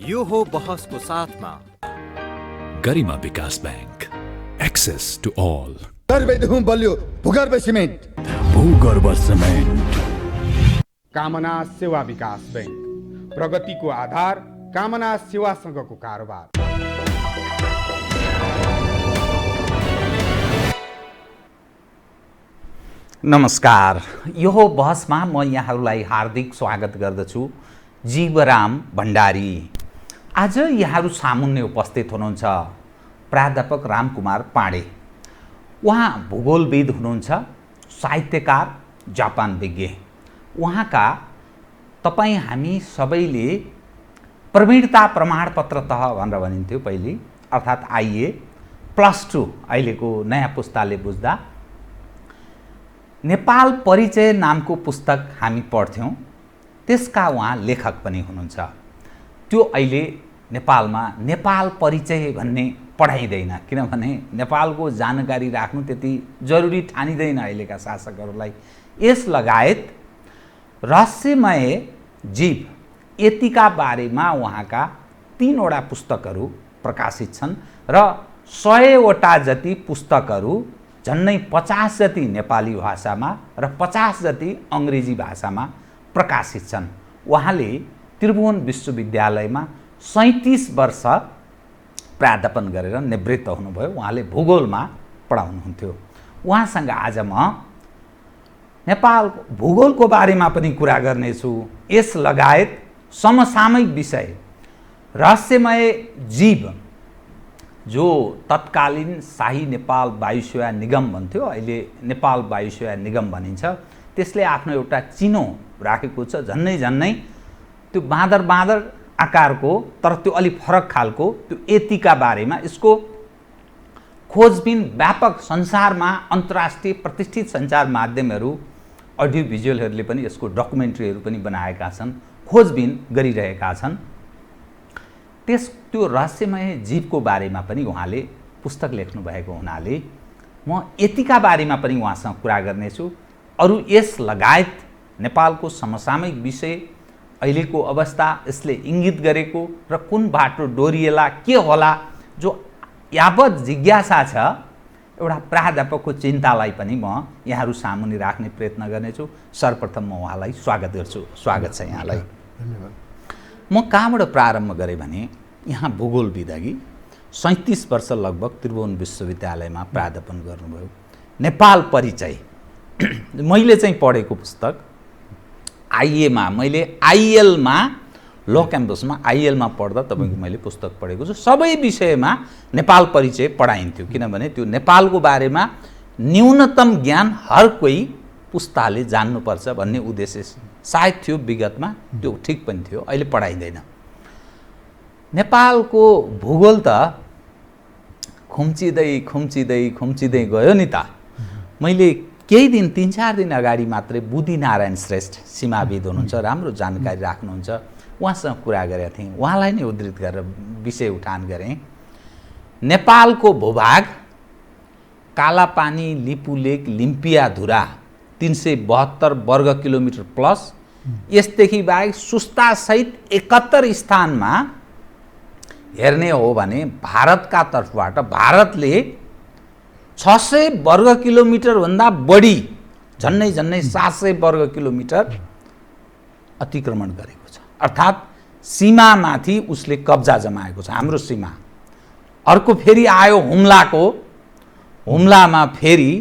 यो हो बहसको साथमा गरिमा विकास बैंक, एक्सेस टु अल। गर्भदेखि बलियो भूगर्भ सिमेन्ट, भूगर्भ सिमेन्ट। कामना सेवा विकास बैंक, प्रगतिको आधार कामना सेवासँगको कारोबार। नमस्कार, यो बहसमा म यहाँहरूलाई हार्दिक स्वागत गर्दछु। जीवराम भण्डारी। आज यहाँहरू सामुन्ने उपस्थित हुनुहुन्छ प्राध्यापक रामकुमार पाण्डे। उहाँ भूगोलविद हुनुहुन्छ, साहित्यकार, जापान विज्ञ। उहाँका तपाईँ हामी सबैले प्रवीणता प्रमाणपत्र तह भनेर भनिन्थ्यो पहिले, अर्थात् आइए +2 अहिलेको नयाँ पुस्ताले बुझ्दा। नेपाल परिचय नामको पुस्तक हामी पढ्थ्यौँ, त्यसका उहाँ लेखक पनि हुनुहुन्छ। त्यो अहिले नेपालमा नेपाल परिचय भन्ने पढाइँदैन, किनभने नेपालको जानकारी राख्नु त्यति जरुरी ठानिँदैन अहिलेका शासकहरूलाई। यस लगायत रहस्यमय जीव यतिका बारेमा उहाँका 3वटा पुस्तकहरू प्रकाशित छन् र 100वटा जति पुस्तकहरू, झन्नै 50 जति नेपाली भाषामा र 50 जति अङ्ग्रेजी भाषामा प्रकाशित छन्। उहाँले त्रिभुवन विश्वविद्यालयमा 37 वर्ष प्राध्यापन गरेर निवृत्त हुनुभयो। उहाँले भूगोलमा पढाउनुहुन्थ्यो। उहाँसँग आज म नेपाल भूगोलको बारेमा पनि कुरा गर्नेछु। यस लगायत समसामयिक विषय, रहस्यमय जीव जो तत्कालीन शाही नेपाल वायुसेवा निगम भन्थ्यो, अहिले नेपाल वायुसेवा निगम भनिन्छ, त्यसले आफ्नो एउटा चिनो राखेको छ, झन्नै झन्नै त्यो बाँदर आकारको तर त्यो अलिक फरक खालको, त्यो यतिका बारेमा यसको खोजबिन व्यापक संसारमा अन्तर्राष्ट्रिय प्रतिष्ठित सञ्चार माध्यमहरू, अडियो भिजुअलहरूले पनि यसको डकुमेन्ट्रीहरू पनि बनाएका छन्, खोजबिन गरिरहेका छन्। त्यो रहस्यमय जीवको बारेमा पनि उहाँले पुस्तक लेख्नु भएको हुनाले म यतिका बारेमा पनि उहाँसँग कुरा गर्नेछु। अरू यस लगायत नेपालको समसामयिक विषय, अहिलेको अवस्था, यसले इङ्गित गरेको र कुन बाटो डोरिएला, के होला, जो यावत जिज्ञासा छ, एउटा प्राध्यापकको चिन्तालाई पनि म यहाँहरू सामुन्ने राख्ने प्रयत्न गर्नेछु। सर्वप्रथम म उहाँलाई स्वागत गर्छु। स्वागत छ यहाँलाई। धन्यवाद। म कहाँबाट प्रारम्भ गरेँ भने यहाँ भूगोलविद अघि 37 वर्ष लगभग त्रिभुवन विश्वविद्यालयमा प्राध्यापन गर्नुभयो। नेपाल परिचय मैले चाहिँ पढेको पुस्तक आइएमा, मैले आइएलमा, ल क्याम्पसमा आइएलमा पढ्दा तपाईँको मैले पुस्तक पढेको छु। सबै विषयमा नेपाल परिचय पढाइन्थ्यो, किनभने त्यो नेपालको बारेमा न्यूनतम ज्ञान हर कोही पुस्ताले जान्नुपर्छ भन्ने उद्देश्य सायद थियो विगतमा। त्यो ठिक पनि थियो, अहिले पढाइँदैन। नेपालको भूगोल त खुम्चिँदै गयो नि त। मैले केही दिन 3-4 दिन अगाडि मात्रै बुद्धिनारायण श्रेष्ठ, सीमाविद हुनुहुन्छ, राम्रो जानकारी राख्नुहुन्छ, उहाँसँग कुरा गरेका थिएँ। उहाँलाई नै उद्धृत गरेर विषय उठान गरेँ। नेपालको भूभाग कालापानी, लिपुलेक, लिम्पियाधुरा 372 वर्ग किलोमिटर प्लस, यसदेखि बाहेक सुस्तासहित 71 स्थानमा हेर्ने हो भने भारतका तर्फबाट भारतले 600 वर्ग किलोमिटर भन्दा बढी, झन्नै 700 वर्ग किलोमिटर अतिक्रमण गरेको छ। अर्थात् सीमामाथि उसले कब्जा जमाएको छ, हाम्रो सीमा। अर्को फेरि आयो हुम्लामा फेरि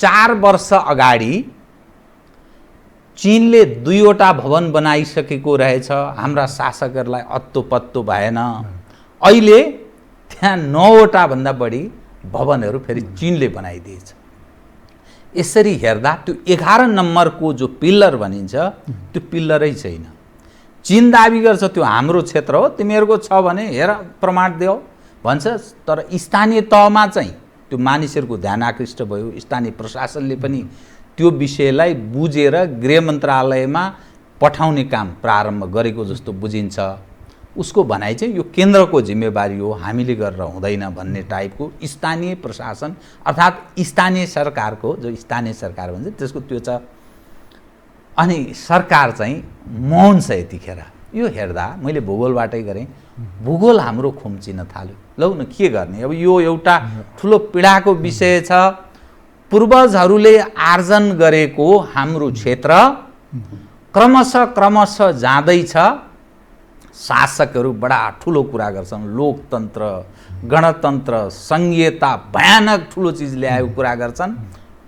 4 वर्ष अगाडि चीनले 2वटा भवन बनाइसकेको रहेछ। हाम्रा शासकहरूलाई अत्तो पत्तो भएन। अहिले त्यहाँ 9वटा भन्दा बढी भवनहरू फेरि चीनले बनाइदिएछ। यसरी हेर्दा त्यो 11 नम्बरको जो पिल्लर भनिन्छ, त्यो पिल्लरै छैन। चीन दाबी गर्छ त्यो हाम्रो क्षेत्र हो, तिमीहरूको छ भने हेर प्रमाण देऊ भन्छ। तर स्थानीय तहमा चाहिँ त्यो मानिसहरूको ध्यान आकृष्ट भयो। स्थानीय प्रशासनले पनि त्यो विषयलाई बुझेर गृह मन्त्रालयमा पठाउने काम प्रारम्भ गरेको जस्तो बुझिन्छ। उसको भनाइ चाहिँ यो केन्द्रको जिम्मेवारी हो, हामीले गरेर हुँदैन भन्ने टाइपको स्थानीय प्रशासन, अर्थात् स्थानीय सरकारको, जो स्थानीय सरकार भन्छ त्यसको त्यो छ। अनि सरकार चाहिँ मौन छ यतिखेर। यो हेर्दा मैले भूगोलबाटै गरेँ, भूगोल हाम्रो खुम्चिन थाल्यो। लौ न के गर्ने, अब यो एउटा ठुलो पीडाको विषय छ। पूर्वजहरूले आर्जन गरेको हाम्रो क्षेत्र क्रमशः जाँदैछ। शासकहरू बडा ठुलो कुरा गर्छन्, लोकतन्त्र, गणतन्त्र, सङ्घीयता, भयानक ठुलो चिज ल्याएको कुरा गर्छन्।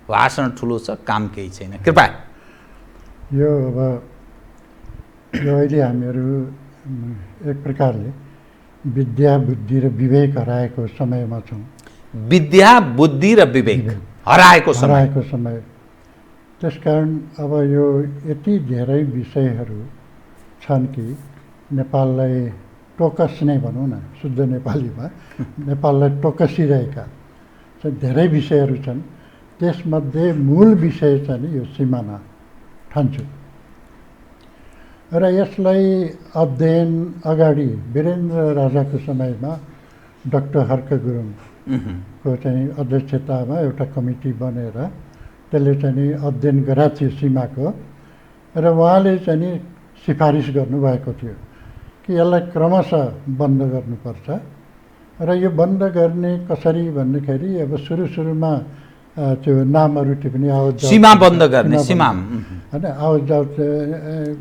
भाषण ठुलो छ, काम केही छैन। कृपया यो अब यो अहिले हामीहरू एक प्रकारले विद्या बुद्धि र विवेक हराएको समयमा छौँ। विद्या बुद्धि र विवेक हराएको समय। त्यसकारण अब यो यति धेरै विषयहरू छन् कि नेपाललाई टोकस्ने भनौँ न, शुद्ध नेपालीमा नेपाललाई टोकसिरहेका धेरै विषयहरू छन्। त्यसमध्ये मूल विषय चाहिँ नि यो सिमाना ठान्छु। र यसलाई अध्ययन अगाडि वीरेन्द्र राजाको समयमा डाक्टर हर्क गुरुङको चाहिँ अध्यक्षतामा एउटा कमिटी बनेर त्यसले चाहिँ नि अध्ययन गराएको थियो सीमाको। र उहाँले चाहिँ नि सिफारिस गर्नुभएको थियो कि यसलाई क्रमशः बन्द गर्नुपर्छ। र यो बन्द गर्ने कसरी भन्दाखेरि अब सुरुमा त्यो नामहरू टिप्ने आवत सीमा बन्द गर्ने, सीमा होइन आवत जावत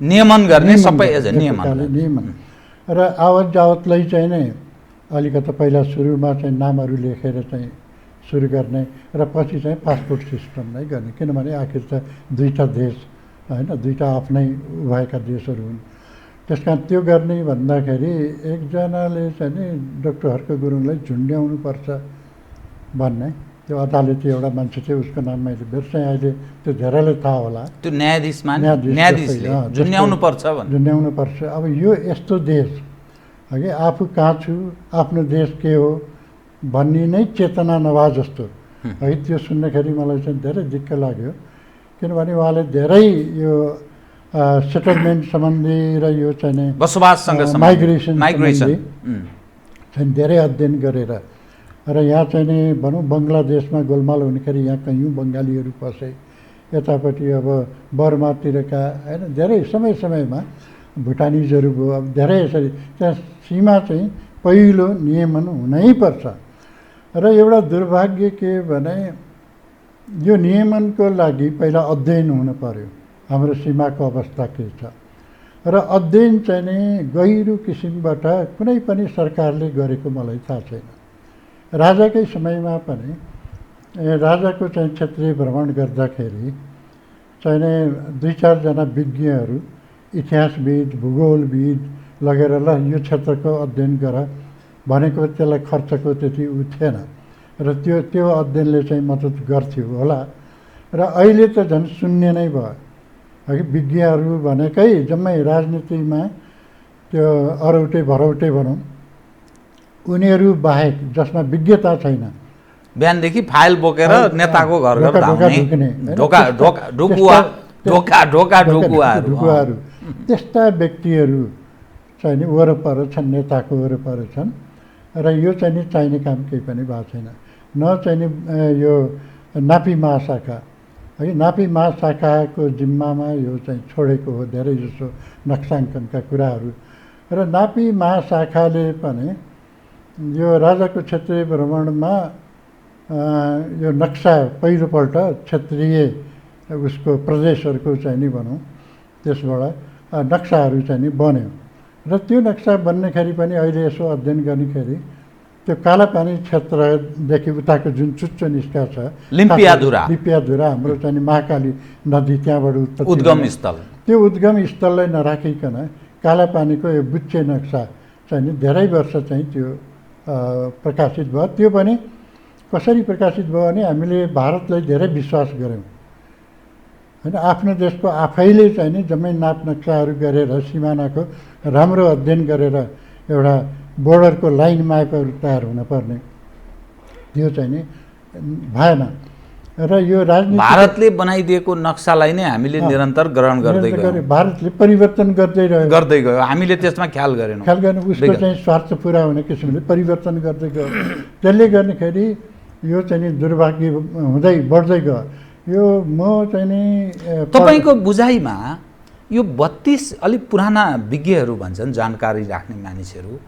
नियमन गर्ने, सबै नियमन। र आवत जावतलाई चाहिँ नै अलिकति पहिला सुरुमा चाहिँ नामहरू लेखेर चाहिँ सुरु गर्ने र पछि चाहिँ पासपोर्ट सिस्टम नै गर्ने। किनभने आखिर त दुईवटा देश होइन, दुईवटा आफ्नै भएका देशहरू हुन्। त्यस कारण त्यो गर्ने भन्दाखेरि एकजनाले चाहिँ नि डाक्टर हर्क गुरुङलाई झुन्ड्याउनुपर्छ भन्ने, त्यो अदालती एउटा मान्छे थियो, उसको नाम मैले बिर्सेँ अहिले, त्यो धेरैलाई थाहा होला। त्यो न्यायाधीशले झुन्ड्याउनुपर्छ। अब यो यस्तो देश हगि आफू कहाँ छु, आफ्नो देश के हो भन्ने नै चेतना नभए जस्तो है। त्यो सुन्दाखेरि मलाई चाहिँ धेरै दिक्क लाग्यो। किनभने उहाँले धेरै यो सेटलमेन्ट सम्बन्धी र यो चाहिँ माइग्रेसन चाहिँ धेरै अध्ययन गरेर र यहाँ चाहिँ नि भनौँ बङ्गलादेशमा गोलमाल हुनेखेरि यहाँ कयौँ बङ्गालीहरू पसे, यतापट्टि अब बर्मातिरका होइन धेरै समयमा भुटानिजहरू भयो। अब धेरै यसरी त्यहाँ सीमा चाहिँ पहिलो नियमन हुनैपर्छ। र एउटा दुर्भाग्य के भने यो नियमनको लागि पहिला अध्ययन हुनु पर्यो, हाम्रो सीमाको अवस्था के छ। र अध्ययन चाहिँ नि गहिरो किसिमबाट कुनै पनि सरकारले गरेको मलाई थाहा छैन। राजाकै समयमा पनि राजाको चाहिँ क्षेत्रीय भ्रमण गर्दाखेरि चाहिँ नि 2-4 जना विज्ञहरू, इतिहासविद, भूगोलविद लगेर ल यो क्षेत्रको अध्ययन गर भनेको, त्यसलाई खर्चको त्यति थिएन र त्यो अध्ययनले चाहिँ मद्दत गर्थ्यो होला। र अहिले त झन् शून्य नै भयो है। विज्ञहरू भनेकै जम्मै राजनीतिमा त्यो अरौटे भरौटे भनौँ, उनीहरू बाहेक जसमा विज्ञता छैन। बिहानदेखि फाइल बोकेर नेताको घर ढुकुवाहरू त्यस्ता व्यक्तिहरू चाहिँ नि वरपर छन्, नेताको वरपर छन्। र यो चाहिँ नि चाहिने काम केही पनि भएको छैन। न चाहिँ नि यो नापी महाशाखा है, नापी महाशाखाको जिम्मामा यो चाहिँ छोडेको हो धेरै जसो नक्साङ्कनका कुराहरू। र नापी महाशाखाले पनि यो राजाको क्षेत्रीय भ्रमणमा यो नक्सा पहिलोपल्ट क्षेत्रीय उसको प्रदेशहरूको चाहिँ नि भनौँ त्यसबाट नक्साहरू चाहिँ नि बन्यो। र त्यो नक्सा बन्नेखेरि पनि अहिले यसो अध्ययन गर्नेखेरि त्यो कालापानी क्षेत्रदेखि उताको जुन चुच्चो निस्का छ लिम्पियाधुरा हाम्रो चाहिँ महाकाली नदी त्यहाँबाट उद्गम स्थल, त्यो उद्गम स्थललाई नराखिकन कालापानीको यो बुच्चे नक्सा चाहिँ नि धेरै वर्ष चाहिँ त्यो प्रकाशित भयो। त्यो पनि कसरी प्रकाशित भयो भने हामीले भारतलाई धेरै विश्वास गऱ्यौँ होइन। आफ्नो देशको आफैले चाहिँ नि जम्मै नाप नक्साहरू गरेर सिमानाको राम्रो अध्ययन गरेर एउटा बोर्डरको लाइन म्यापहरू तयार हुनुपर्ने, त्यो चाहिँ नि भएन। र यो राजनीति भारतले बनाइदिएको नक्सालाई नै हामीले निरन्तर ग्रहण गर्दै गयौँ। भारतले परिवर्तन गर्दै गयो, हामीले त्यसमा ख्याल गरेन। उसको चाहिँ स्वार्थ पुरा हुने किसिमले परिवर्तन गर्दै गयो। त्यसले गर्दाखेरि यो चाहिँ नि दुर्भाग्य हुँदै बढ्दै गयो। यो म चाहिँ नि तपाईँको बुझाइमा यो 32 अलिक पुराना विज्ञहरू भन्छन्, जानकारी राख्ने मानिसहरू,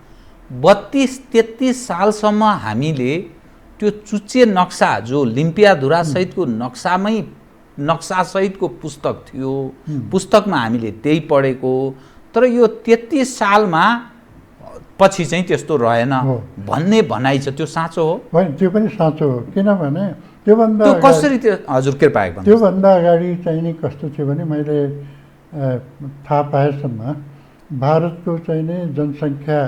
32-33 सालसम्म हामीले त्यो चुच्चे नक्सा जो लिम्पियाधुरा सहितको नक्सासहितको पुस्तक थियो, पुस्तकमा हामीले त्यही पढेको, तर यो 33 सालमा पछि चाहिँ त्यस्तो रहेन भन्ने भनाइ छ, त्यो साँचो हो? होइन, त्यो पनि साँचो हो। किनभने त्योभन्दा त्यो कसरी त्यो हजुर कृपया गर्नु। त्योभन्दा अगाडि चाहिँ नि कस्तो थियो भने मैले थाहा पाएसम्म भारतको चाहिँ नि जनसङ्ख्या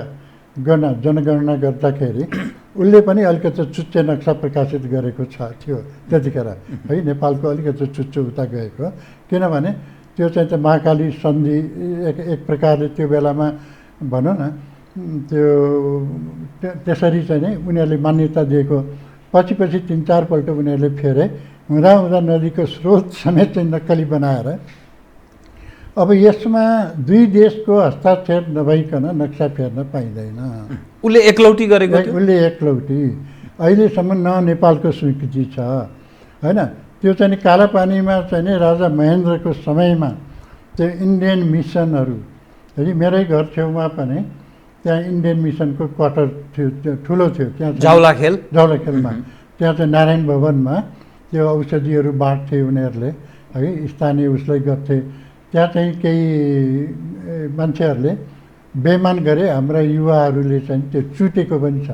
जनगणना गर्दाखेरि उसले पनि अलिकति चुच्चे नक्सा प्रकाशित गरेको थियो त्यतिखेर है। नेपालको अलिकति चुच्चो उता गएको, किनभने त्यो चाहिँ त महाकाली सन्धि एक प्रकारले त्यो बेलामा भनौँ न त्यसरी चाहिँ नै उनीहरूले मान्यता दिएको। पछि 3-4 पल्ट उनीहरूले फेरे, हुँदा नदीको स्रोत समेत चाहिँ नक्कली बनाएर अब यसमा दुई देशको हस्ताक्षर नभइकन नक्सा फेर्न पाइँदैन। उसले एकलौटी गरेको थियो, उसले एकलौटी अहिलेसम्म न नेपालको स्वीकृति छ होइन। त्यो चाहिँ कालापानीमा चाहिँ नि राजा महेन्द्रको समयमा त्यो इन्डियन मिसनहरू, मेरै घर छेउमा पनि त्यहाँ इन्डियन मिसनको क्वार्टर थियो, ठुलो थियो त्यहाँ जाउलाखेलमा। त्यहाँ चाहिँ नारायण भवनमा त्यो औषधिहरू बाँड्थे उनीहरूले है, स्थानीय उसलाई गर्थे। त्यहाँ चाहिँ केही मान्छेहरूले बेमान गरे, हाम्रा युवाहरूले चाहिँ त्यो चुटेको पनि छ,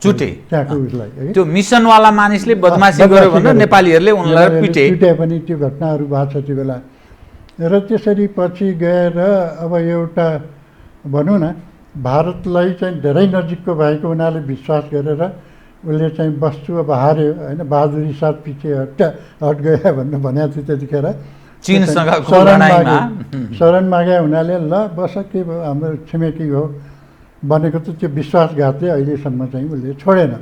चुटे त्यहाँको उसलाई है। त्यो मिसनवाला मानिसले बदमासी गर्यो भनेर नेपालीहरूले उनलाई पिटे पनि त्यो घटनाहरू भएको छ त्यो बेला। र त्यसरी पछि गएर अब एउटा भनौँ न भारतलाई चाहिँ धेरै नजिकको भएको हुनाले विश्वास गरेर उसले चाहिँ वस्तु अब हार्यो होइन, बहादुरी साथ पछि हट गयो भनेर भनेको थियो त्यतिखेर। शरण मागे हुनाले ल बस के भयो हाम्रो छिमेकी हो भनेको त त्यो विश्वासघातले अहिलेसम्म चाहिँ उसले छोडेन।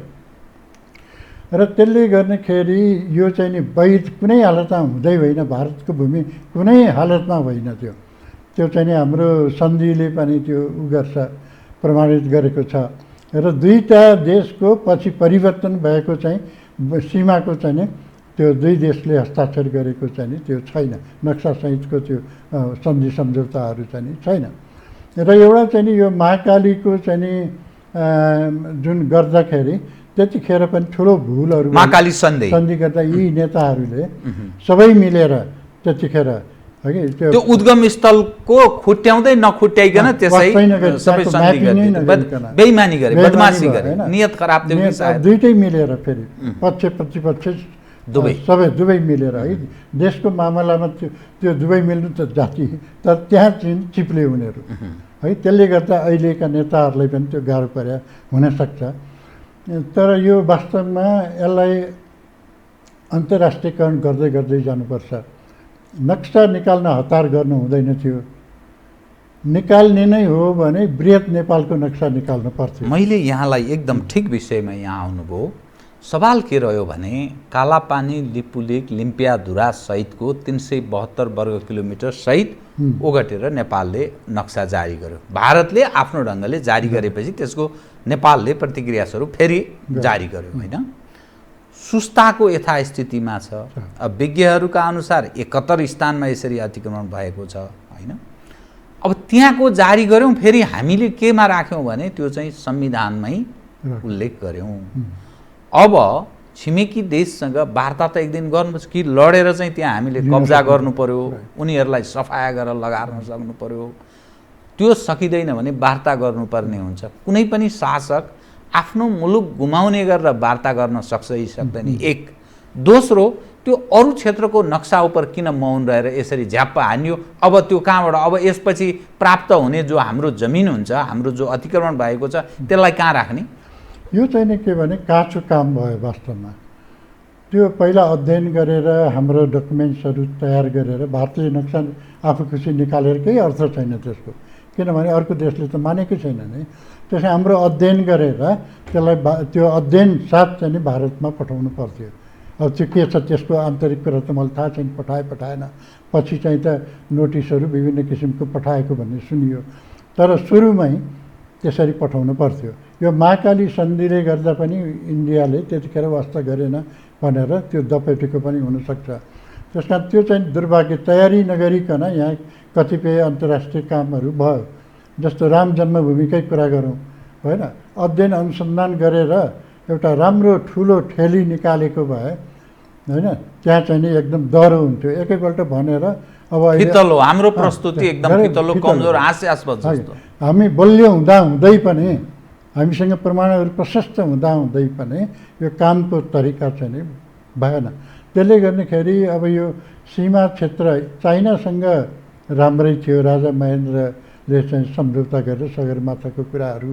र त्यसले गर्दाखेरि यो चाहिँ नि वैध कुनै हालतमा हुँदै होइन, भारतको भूमि कुनै हालतमा होइन। त्यो चाहिँ नि हाम्रो सन्धिले पनि त्यो गर्छ, प्रमाणित गरेको छ। र दुईटा देशको पछि परिवर्तन भएको चाहिँ सीमाको चाहिँ नि त्यो दुई देशले हस्ताक्षर गरेको चाहिँ नि त्यो छैन, नक्सासहितको त्यो सन्धि सम्झौताहरू चाहिँ नि छैन। र एउटा चाहिँ नि यो महाकालीको चाहिँ नि जुन गर्दाखेरि त्यतिखेर पनि ठुलो भुलहरू, महाकाली सन्धि गर्दा यी नेताहरूले सबै मिलेर त्यतिखेर त्यो उद्गम स्थलको खुट्याउँदै नखुट्याइकन त्यसै सबै सन्धि गरे, बेइमानी गरे, बदमासी गरे, नियत खराब थियो कि सायद। दुईटै मिलेर फेरि पक्ष प्रतिपक्ष दुवै मिलेर है। देशको मामलामा त्यो दुवै मिल्नु त जाति, तर त्यहाँ चाहिँ चिप्ले उनीहरू है। त्यसले गर्दा अहिलेका नेताहरूलाई पनि त्यो गाह्रो पर्या हुनसक्छ। तर यो वास्तवमा यसलाई अन्तर्राष्ट्रियकरण गर्दै गर्दै जानुपर्छ। नक्सा निकाल्न हतार गर्नु हुँदैन थियो, निकाल्ने नै हो भने बृहत नेपालको नक्सा निकाल्नु पर्थ्यो। मैले यहाँलाई एकदम ठिक विषयमा यहाँ आउनुभयो। सवाल के रह्यो भने कालापानी, लिपुलेक, लिम्पियाधुरा सहितको 372 वर्ग किलोमिटर सहित ओगटेर नेपालले नक्सा जारी गर्यो। भारतले आफ्नो ढङ्गले जारी गरेपछि त्यसको नेपालले प्रतिक्रिया स्वरूप फेरि जारी गर्यो होइन। सुस्ताको यथास्थितिमा छ। अब विज्ञहरूका अनुसार 71 स्थानमा यसरी अतिक्रमण भएको छ होइन। अब त्यहाँको जारी गऱ्यौँ, फेरि हामीले केमा राख्यौँ भने त्यो चाहिँ संविधानमै उल्लेख गऱ्यौँ। अब छिमेकी देशसँग वार्ता त एक दिन गर्नुपर्छ कि लडेर चाहिँ त्यहाँ हामीले कब्जा गर्नु पर्यो, उनीहरूलाई सफाया गरेर लगार्न सक्नु पर्यो। त्यो सकिँदैन भने वार्ता गर्नुपर्ने हुन्छ। कुनै पनि शासक आफ्नो मुलुक गुमाउने गरेर वार्ता गर्न सक्छ कि सक्दैन, एक। दोस्रो, त्यो अरू क्षेत्रको नक्सा उप किन मौन रहेर यसरी झ्याप्प हान्यो? अब त्यो कहाँबाट, अब यसपछि प्राप्त हुने जो हाम्रो जमिन हुन्छ, हाम्रो जो अतिक्रमण भएको छ, त्यसलाई कहाँ राख्ने? यो चाहिँ नि के भने काँचो काम भयो वास्तवमा। त्यो पहिला अध्ययन गरेर हाम्रो डकुमेन्ट्सहरू तयार गरेर भारतले नक्सा आफू खुसी निकालेर केही अर्थ छैन त्यसको, किनभने अर्को देशले त मानेकै छैन नि। त्यसै हाम्रो अध्ययन गरेर त्यसलाई त्यो अध्ययन साथ चाहिँ नि भारतमा पठाउनु पर्थ्यो। अब त्यो के छ त्यसको आन्तरिक कुरा त मलाई थाहा छैन, पठाएन। पछि चाहिँ त नोटिसहरू विभिन्न किसिमको पठाएको भन्ने सुनियो, तर सुरुमै त्यसरी पठाउनु पर्थ्यो। यो महाकाली सन्धिले गर्दा पनि इन्डियाले त्यतिखेर वास्ता गरेन भनेर त्यो दपेटेको पनि हुनसक्छ। त्यस कारण त्यो चाहिँ दुर्भाग्य, तयारी नगरिकन यहाँ कतिपय अन्तर्राष्ट्रिय कामहरू भयो। जस्तो राम जन्मभूमिकै कुरा गरौँ, होइन, अध्ययन अनुसन्धान गरेर एउटा राम्रो ठुलो ठेली निकालेको भए, होइन, त्यहाँ चाहिँ नि एकदम डह्रो हुन्थ्यो। एकैपल्ट भनेर अब फितलो, हाम्रो प्रस्तुति एकदम फितलो, कमजोर, हास्यास्पद जस्तो। हामी बलियो हुँदै पनि, हामीसँग प्रमाणहरू प्रशस्त हुँदै पनि यो कामको तरिका चाहिँ नि भएन। त्यसले गर्दाखेरि अब यो सीमा क्षेत्र चाइनासँग राम्रै थियो। राजा महेन्द्रले चाहिँ सम्झौता गरेर सगरमाथाको कुराहरू,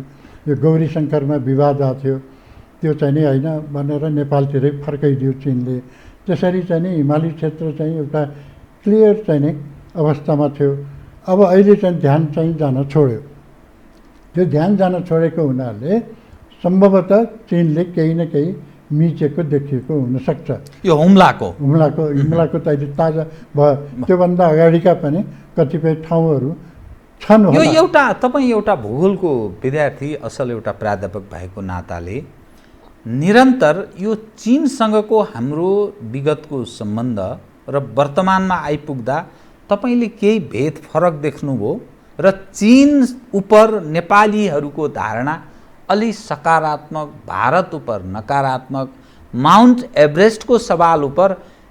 यो गौरी शङ्करमा विवाद आएको थियो, त्यो चाहिँ नि होइन भनेर नेपालतिरै फर्काइदियो चिनले। त्यसरी चाहिँ नि हिमाली क्षेत्र चाहिँ एउटा क्लियर चाहिँ नि अवस्थामा थियो। अब अहिले चाहिँ ध्यान चाहिँ जान छोड्यो। त्यो ध्यान जान छोडेको हुनाले सम्भवतः चिनले केही न केही मिचेको देखिएको हुनसक्छ। यो हुम्लाको त अहिले ताजा भयो। त्योभन्दा अगाडिका पनि कतिपय ठाउँहरू छन्। यो एउटा तपाईँ एउटा भूगोलको विद्यार्थी, असल एउटा प्राध्यापक भएको नाताले निरन्तर यो चिनसँगको हाम्रो विगतको सम्बन्ध र वर्तमानमा आइपुग्दा तपाईँले केही भेद फरक देख्नुभयो र चीन उपर नेपालीहरूको धारणा अलि सकारात्मक, भारत उप नकारात्मक, माउन्ट एभरेस्टको सवाल उप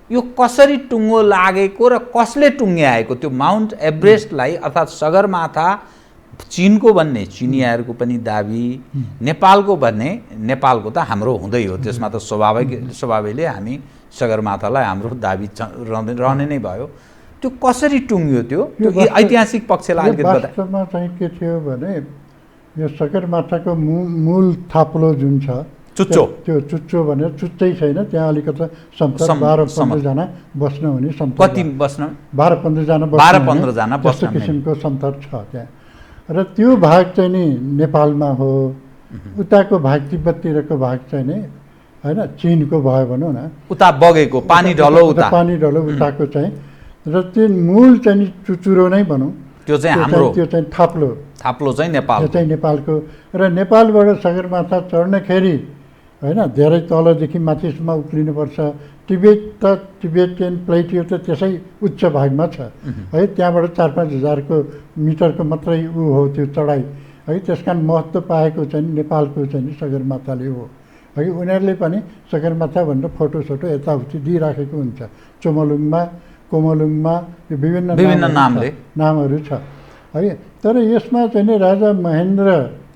यो कसरी टुङ्गो लागेको र कसले टुङ्ग्याएको, त्यो माउन्ट एभरेस्टलाई अर्थात् सगरमाथा चीनको भन्ने चिनियाहरूको पनि दाबी, नेपालको भन्ने नेपालको त हाम्रो हुँदै हो, त्यसमा त स्वभावैले हामी सगरमाथालाई हाम्रो दाबी रहने नै भयो। त्यो कसरी टुङ्ग्यो, त्यो ऐतिहासिक पक्षलाई अलिकति बताए। वास्तवमा चाहिँ के थियो भने यो सगरमाथाको मूल थाप्लो जुन छ, चुच्चो, त्यो चुच्चो भनेर चुच्चै छैन, त्यहाँ अलिकति समतल 12-15 जना बस्न हुने, समतल कति बस्न 12-15 जना बस्ने किसिमको समतल छ त्यहाँ। र त्यो भाग चाहिँ नि नेपालमा हो, उताको भाग तिब्बततिरको भाग चाहिँ नि होइन चिनको भयो भनौँ न, उता बगेको पानी ढलो, उताको चाहिँ। र त्यो मूल चाहिँ नि चुचुरो नै भनौँ, त्यो चाहिँ हाम्रो, त्यो चाहिँ थाप्लो चाहिँ नेपाल, त्यो चाहिँ नेपालको। र नेपालबाट सगरमाथा चढ्नखेरि होइन धेरै तलदेखि माथिसम्म उक्लिनुपर्छ। टिबेटियन प्लेटियो त त्यसै उच्च भागमा छ है, त्यहाँबाट 4-5 हजारको मिटरको मात्रै हो त्यो चढाइ है। त्यस कारण महत्त्व पाएको चाहिँ नेपालको चाहिँ सगरमाथाले हो है। उनीहरूले पनि सगरमाथा भनेर फोटोसोटो यताउति दिइराखेको हुन्छ, चोमलुङमा, कोमलुङमा, यो विभिन्न नामहरू छ है। तर यसमा चाहिँ नि राजा महेन्द्र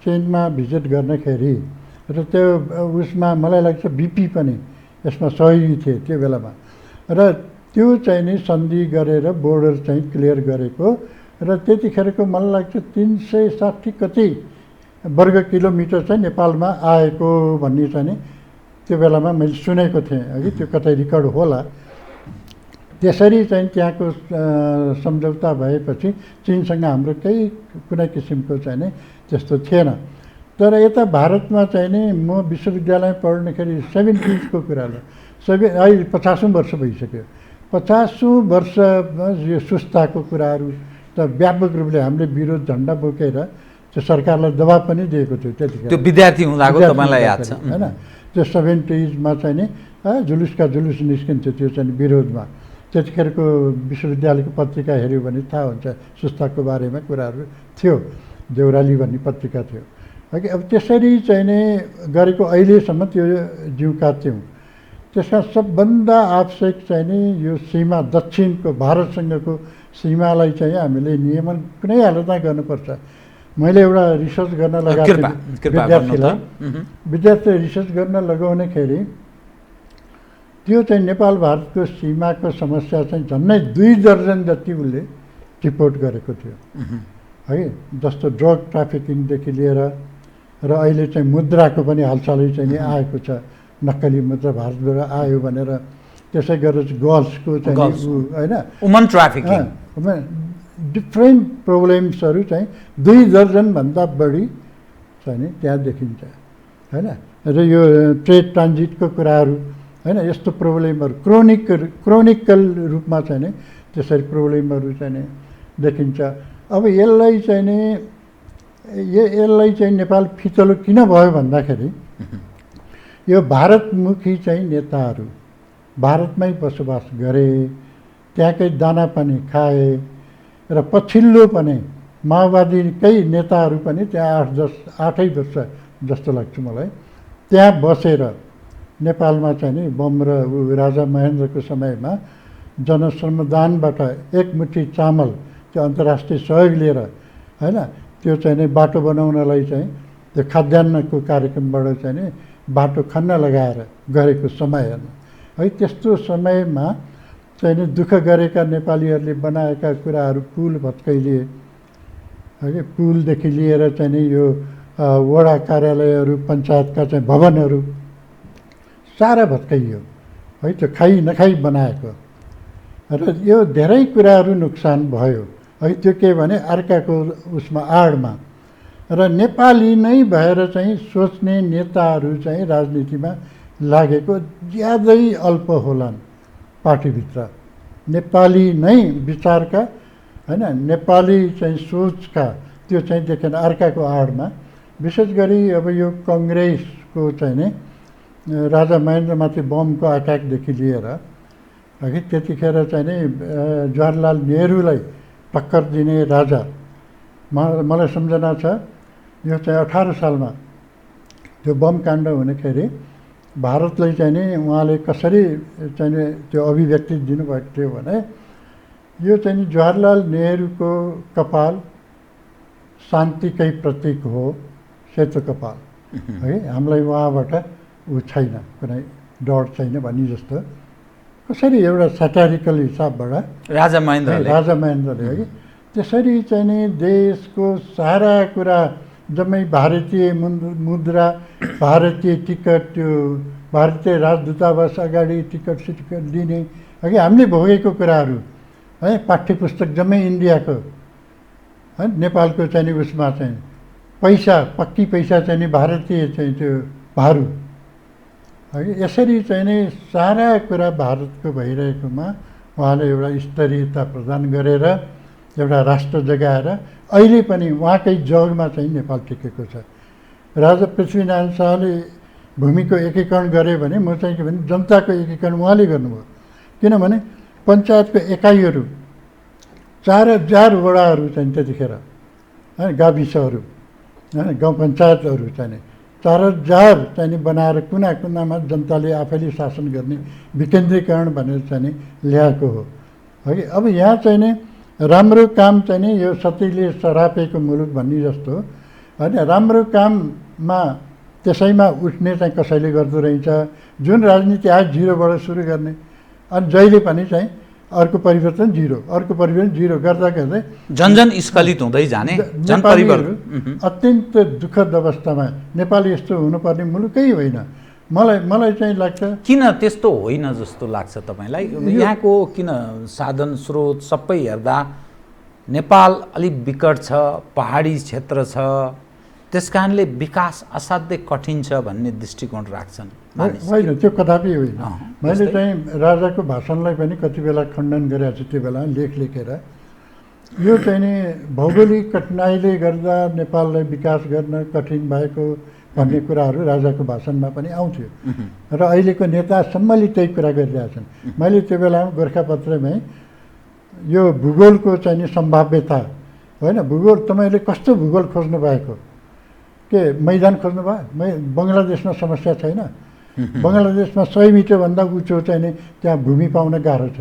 चीनमा भिजिट गर्दाखेरि र त्यो उसमा मलाई लाग्छ बिपी पनि यसमा सहयोगी थिए त्यो बेलामा। र त्यो चाहिँ नि सन्धि गरेर बोर्डर चाहिँ क्लियर गरेको र त्यतिखेरको मलाई लाग्छ 360 कति वर्ग किलोमिटर चाहिँ नेपालमा आएको भन्ने चाहिँ नि त्यो बेलामा मैले सुनेको थिएँ है, त्यो कतै रेकर्ड होला। त्यसरी चाहिँ त्यहाँको सम्झौता भएपछि चिनसँग हाम्रो केही कुनै किसिमको चाहिँ नि त्यस्तो थिएन। तर यता भारतमा चाहिँ नि म विश्वविद्यालय पढ्दाखेरि 70s को कुरा हो, अहिले 50औं वर्ष भइसक्यो। 50औं वर्षमा यो सुस्ताको कुराहरू त व्यापक रूपले हामीले विरोध झन्डा बोकेर त्यो सरकारलाई दबाब पनि दिएको थियो त्यतिखेर। त्यो विद्यार्थी हुँदाको तपाईँलाई याद छ हैन? त्यो 70s मा चाहिँ नि जुलुस निस्किन्थ्यो त्यो चाहिँ विरोधमा। त्यतिखेरको विश्वविद्यालयको पत्रिका हेऱ्यो भने थाहा हुन्छ सुस्ताको बारेमा कुराहरू थियो, देउराली भन्ने पत्रिका थियो। अब त्यसरी चाहिँ नि गरेको अहिलेसम्म त्यो जिउ काट्यौँ। त्यसका सबभन्दा आवश्यक चाहिँ नि यो सीमा दक्षिणको भारतसँगको सीमालाई चाहिँ हामीले नियमन कुनै हालतमा गर्नुपर्छ। मैले एउटा रिसर्च गर्न लगाएको विद्यार्थीलाई रिसर्च गर्न लगाउनेखेरि त्यो चाहिँ नेपाल भारतको सीमाको समस्या चाहिँ झन्डै 2 दर्जन जति उसले रिपोर्ट गरेको थियो है। जस्तो ड्रग ट्राफिकिङदेखि लिएर र अहिले चाहिँ मुद्राको पनि हालसालै चाहिँ नि आएको छ, नक्कली मुद्रा भारतबाट आयो भनेर। त्यसै गरेर गर्ल्सको चाहिँ होइन वुमन ट्राफिकिङ, डिफ्रेन्ट प्रब्लम्सहरू चाहिँ 2 दर्जनभन्दा बढी चाहिँ नि त्यहाँ देखिन्छ होइन। र यो ट्रेड ट्रान्जिटको कुराहरू होइन, यस्तो प्रब्लमहरू क्रोनिकल रूपमा चाहिँ नि त्यसरी प्रब्लमहरू चाहिँ नि देखिन्छ। अब यसलाई चाहिँ नेपाल फितलो किन भयो भन्दाखेरि यो भारतमुखी चाहिँ नेताहरू भारतमै बसोबास गरे त्यहाँकै दाना पनि खाए र पछिल्लो पनि माओवादीकै नेताहरू पनि त्यहाँ 8 वर्ष जस्तो लाग्छ मलाई त्यहाँ बसेर नेपालमा चाहिँ नि बम र राजा महेन्द्रको समयमा जनश्रमदानबाट एक मुठी चामल त्यो अन्तर्राष्ट्रिय सहयोग लिएर होइन त्यो चाहिँ नि बाटो बनाउनलाई चाहिँ त्यो खाद्यान्नको कार्यक्रमबाट चाहिँ नि बाटो खन्न लगाएर गरेको समय है त्यस्तो समयमा चाहिँ नि दुःख गरेका नेपालीहरूले बनाएका कुराहरू पुल भत्कैलिए है पुलदेखि लिएर चाहिँ नि यो वडा कार्यालयहरू पञ्चायतका चाहिँ भवनहरू सारा भत्काइयो है त्यो खाइ नखाइ बनाएको र यो धेरै कुराहरू नोक्सान भयो है त्यो के भने अर्काको उसमा आडमा र नेपाली नै भएर चाहिँ सोच्ने नेताहरू चाहिँ राजनीतिमा लागेको ज्यादै अल्प होलान् पार्टीभित्र नेपाली नै विचारका होइन नेपाली चाहिँ सोचका त्यो चाहिँ देखेन अर्काको आडमा विशेष गरी अब यो कङ्ग्रेसको चाहिँ नि राजा महेन्द्रमाथि बमको अट्याकदेखि लिएर अघि त्यतिखेर चाहिँ नि जवाहरलाल नेहरूलाई टक्कर दिने राजा मलाई सम्झना छ यो चाहिँ 18 सालमा त्यो बम काण्ड हुँदाखेरि भारतलाई चाहिँ नि उहाँले कसरी चाहिँ नि त्यो अभिव्यक्ति दिनुभएको थियो भने यो चाहिँ नि जवाहरलाल नेहरूको कपाल शान्तिकै प्रतीक हो सेतो कपाल है हामीलाई उहाँबाट ऊ छैन कुनै डर छैन भनी जस्तो कसरी एउटा सटारिकल हिसाबबाट राजा महेन्द्रले है त्यसरी चाहिँ नि देशको सारा कुरा जम्मै भारतीय मुद्रा भारतीय टिकट त्यो भारतीय राजदूतावास अगाडि टिकट सिटिकट दिने अघि हामीले भोगेको कुराहरू है पाठ्य पुस्तक जम्मै इन्डियाको है नेपालको चाहिँ नि उसमा चाहिँ पैसा पक्की पैसा चाहिँ नि भारतीय चाहिँ त्यो भारू है यसरी चाहिँ नि सारा कुरा भारतको भइरहेकोमा उहाँले एउटा स्तरीयता प्रदान गरेर एउटा राष्ट्र जगाएर अहिले पनि उहाँकै जगमा चाहिँ नेपाल टिकेको छ। राजा पृथ्वीनारायण शाहले भूमिको एकीकरण गरे भने म चाहिँ के भने जनताको एकीकरण उहाँले गर्नुभयो किनभने पञ्चायतको एकाइहरू 4000 वडाहरू चाहिँ त्यतिखेर होइन गाविसहरू होइन गाउँ पञ्चायतहरू चाहिँ 4000 चाहिँ बनाएर कुना कुनामा जनताले आफैले शासन गर्ने विकेन्द्रीकरण भनेर चाहिँ ल्याएको हो है। अब यहाँ चाहिँ नि राम्रो काम चाहिँ नि यो सतीले सरापेको मुलुक भन्ने जस्तो होइन राम्रो काममा त्यसैमा उठ्ने चाहिँ कसैले गर्दो रहेछ जुन राजनीति आज 0बाट सुरु गर्ने अनि जहिले पनि चाहिँ अर्को परिवर्तन 0 अर्को परिवर्तन 0 गर्दा गर्दै जनजन स्खलित हुँदै जाने जनपरिवर्तन अत्यन्त दुःखद अवस्थामा नेपाल यस्तो हुनुपर्ने मुलुकै होइन मलाई चाहिँ लाग्छ। किन त्यस्तो होइन जस्तो लाग्छ तपाईँलाई? यहाँको किन साधन स्रोत सबै हेर्दा नेपाल अलिक विकट छ, पहाडी क्षेत्र छ, त्यस कारणले विकास असाध्यै कठिन छ भन्ने दृष्टिकोण राख्छन्? होइन त्यो कदापि होइन। मैले चाहिँ राजाको भाषणलाई पनि कति बेला खण्डन गरेको छु त्यो बेला लेख लेखेर यो चाहिँ नि भौगोलिक कठिनाइले गर्दा नेपाललाई विकास गर्न कठिन भएको भन्ने कुराहरू राजाको भाषणमा पनि आउँथ्यो र अहिलेको नेतासम्मले त्यही कुरा गरिरहेछन्। मैले त्यो बेलामा गोर्खापत्रमै यो भूगोलको चाहिँ नि सम्भाव्यता होइन भूगोल तपाईँले कस्तो भूगोल खोज्नु भएको के मैदान खोज्नु भयो? बङ्गलादेशमा समस्या छैन? बङ्गलादेशमा 100 मिटरभन्दा उच्चो चाहिँ नि त्यहाँ भूमि पाउन गाह्रो छ।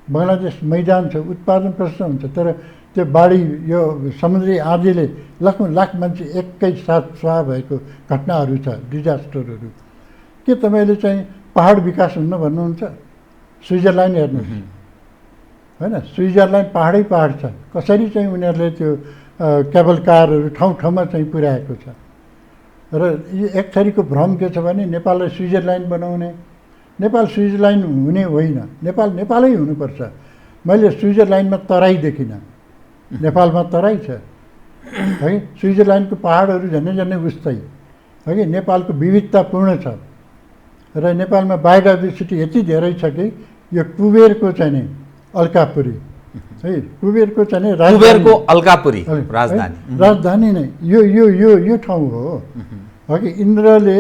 बङ्गलादेश मैदान छ, उत्पादन प्रशस्त हुन्छ, तर त्यो बाढी यो समुद्री आँधीले लाखौँ लाख मान्छे एकैसाथ स्वाह भएको घटनाहरू छ, डिजास्टरहरू। के तपाईँले चाहिँ पहाड विकास हुन्न भन्नुहुन्छ? स्विजरल्यान्ड हेर्नुहोस् होइन, स्विजरल्यान्ड पहाडै पहाड छ, कसरी चाहिँ उनीहरूले त्यो केबल कारहरू ठाउँ ठाउँमा चाहिँ पुर्याएको छ। र एक थरीको भ्रम के छ भने नेपाललाई स्विजरल्यान्ड बनाउने, नेपाल स्विजरल्यान्ड हुने होइन, नेपाल नेपालै हुनुपर्छ। मैले स्विजरल्यान्डमा तराई देखिनँ, नेपालमा तराई छ है। स्विजरल्यान्डको पहाडहरू झन्डै झन्डै उस्तै है कि नेपालको विविधतापूर्ण छ र नेपालमा बायोडाइभर्सिटी यति धेरै छ कि यो कुबेरको चाहिँ नि अल्कापुरी है, कुबेरको चाहिँ कुबेरको अल्कापुरी राजधानी नै यो यो यो यो ठाउँ हो कि इन्द्रले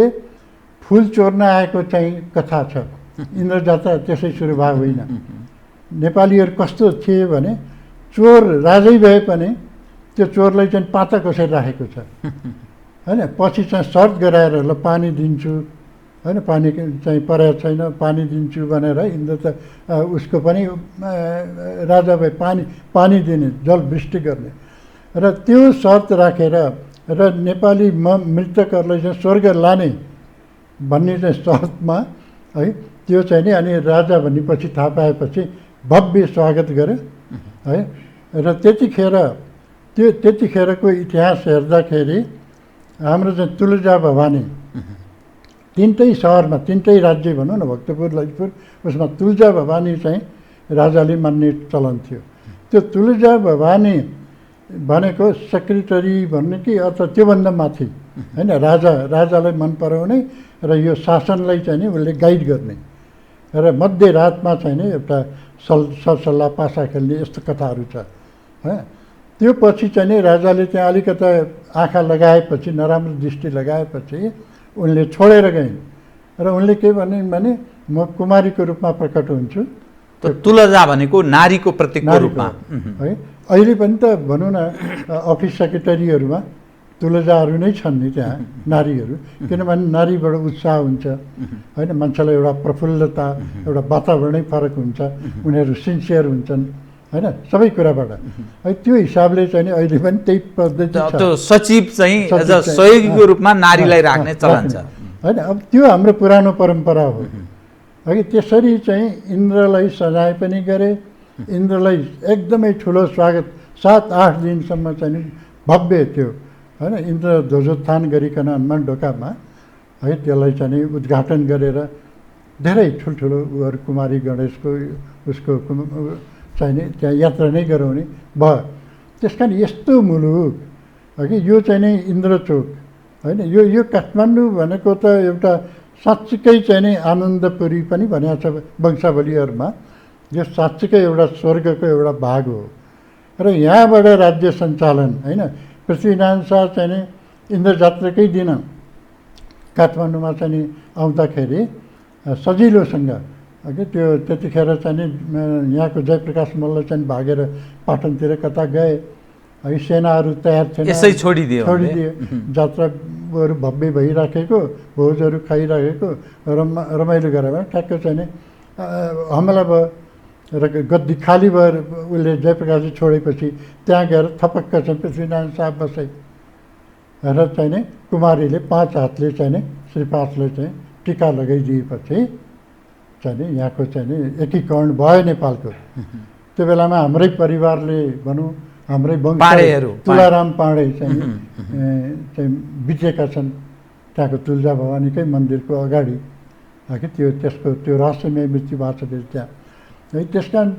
फुल चोर्न आएको चाहिँ कथा छ। इन्द्र जात्रा त्यसै सुरु भएको होइन नेपालीहरू कस्तो थिए भने चोर राजै भए पनि त्यो चोरलाई चाहिँ पाता कसरी राखेको छ होइन। पछि चाहिँ सर्ट गराएर ल पानी दिन्छु होइन, पानी चाहिँ पर्याप्त छैन पानी दिन्छु भनेर इन्द्र त उसको पनि राजा भए पानी दिने जलवृष्टि गर्ने र त्यो शर्त राखेर र नेपाली मृतकहरूलाई चाहिँ स्वर्ग लाने भन्ने चाहिँ शर्तमा है त्यो चाहिँ नि अनि राजा भनेपछि थाहा पाएपछि भव्य स्वागत गर्यो है। र त्यतिखेरको इतिहास हेर्दाखेरि हाम्रो चाहिँ तुलजा भवानी तिनटै सहरमा तिनटै राज्य भनौँ न भक्तपुर ललितपुर उसमा तुलजा भवानी चाहिँ राजाले मान्ने चलन थियो। त्यो तुलजा भवानी भनेको सेक्रेटरी भन्ने कि अथवा त्योभन्दा माथि होइन राजालाई मन पराउने र यो शासनलाई चाहिँ नि उसले गाइड गर्ने र मध्यरातमा चाहिँ नि एउटा सरसल्लाह पासा खेल्ने यस्तो कथाहरू छ है। त्यो पछि चाहिँ नि राजाले त्यहाँ अलिकता आँखा लगाएपछि नराम्रो दृष्टि लगाएपछि उनले छोडेर गइन् र उनले के भने म कुमारीको रूपमा प्रकट हुन्छु। तुलजा भनेको नारीको प्रतीकको रूपमा है। अहिले पनि त भनौँ न अफिस सेक्रेटरीहरूमा तुलजाहरू नै छन् नि त्यहाँ नारीहरू, किनभने नारीबाट उत्साह हुन्छ होइन, मान्छेलाई एउटा प्रफुल्लता एउटा वातावरणै फरक हुन्छ, उनीहरू सिन्सियर हुन्छन् होइन सबै कुराबाट है। त्यो हिसाबले चाहिँ अहिले पनि त्यही पद्धति छ। त्यो सचिव चाहिँ एज अ सहयोगीको रूपमा नारीलाई राख्ने चलन छ होइन। अब त्यो हाम्रो पुरानो परम्परा हो है। त्यसरी चाहिँ इन्द्रलाई सजाय पनि गरे, इन्द्रलाई एकदमै ठुलो स्वागत 7-8 दिनसम्म चाहिँ भव्य थियो होइन। इन्द्र ध्वजोत्थान गरिकन हनुमान ढोकामा है त्यसलाई चाहिँ उद्घाटन गरेर धेरै ठुल्ठुलो उहरू कुमारी गणेशको उसको चाहिँ त्यहाँ यात्रा नै गराउने भयो। त्यस कारण यस्तो मुलुक कि यो चाहिँ नि इन्द्रचोक होइन। यो काठमाडौँ भनेको त एउटा साँच्चीकै चाहिँ नि आनन्दपुरी पनि भनेको छ वंशावलीहरूमा। यो साँच्चीकै एउटा स्वर्गको एउटा भाग हो र यहाँबाट राज्य सञ्चालन होइन। पृथ्वीनारायण शाह चाहिँ नि इन्द्रजात्राकै दिन काठमाडौँमा चाहिँ नि आउँदाखेरि सजिलोसँग त्यो त्यतिखेर चाहिँ नि यहाँको जयप्रकाश मल्ल चाहिँ भागेर पाटनतिर कता गए है। सेनाहरू तयार थिएन, यसै छोडिदियो। जात्राहरू भव्य भइराखेको, भोजहरू खाइराखेको रमाइलो गरेर ठ्याक्क चाहिँ नि हमला भयो र गद्दी खाली भएर उसले जयप्रकाशले छोडेपछि त्यहाँ गएर थपक्क चाहिँ पृथ्वीनारायण शाह बसे र चाहिँ नि कुमारीले 5 हातले चाहिँ नि श्री 5ले चाहिँ टिका लगाइदिएपछि चाहिँ नि यहाँको चाहिँ नि एकीकरण भयो नेपालको। त्यो बेलामा हाम्रै परिवारले भनौँ हाम्रै वंशहरू तुलाराम पाँडे चाहिँ बितेका छन् त्यहाँको तुलजा भवानीकै मन्दिरको अगाडि कि त्यसको त्यो रहस्यमय मृत्यु भएको छ त्यहाँ है। त्यस कारण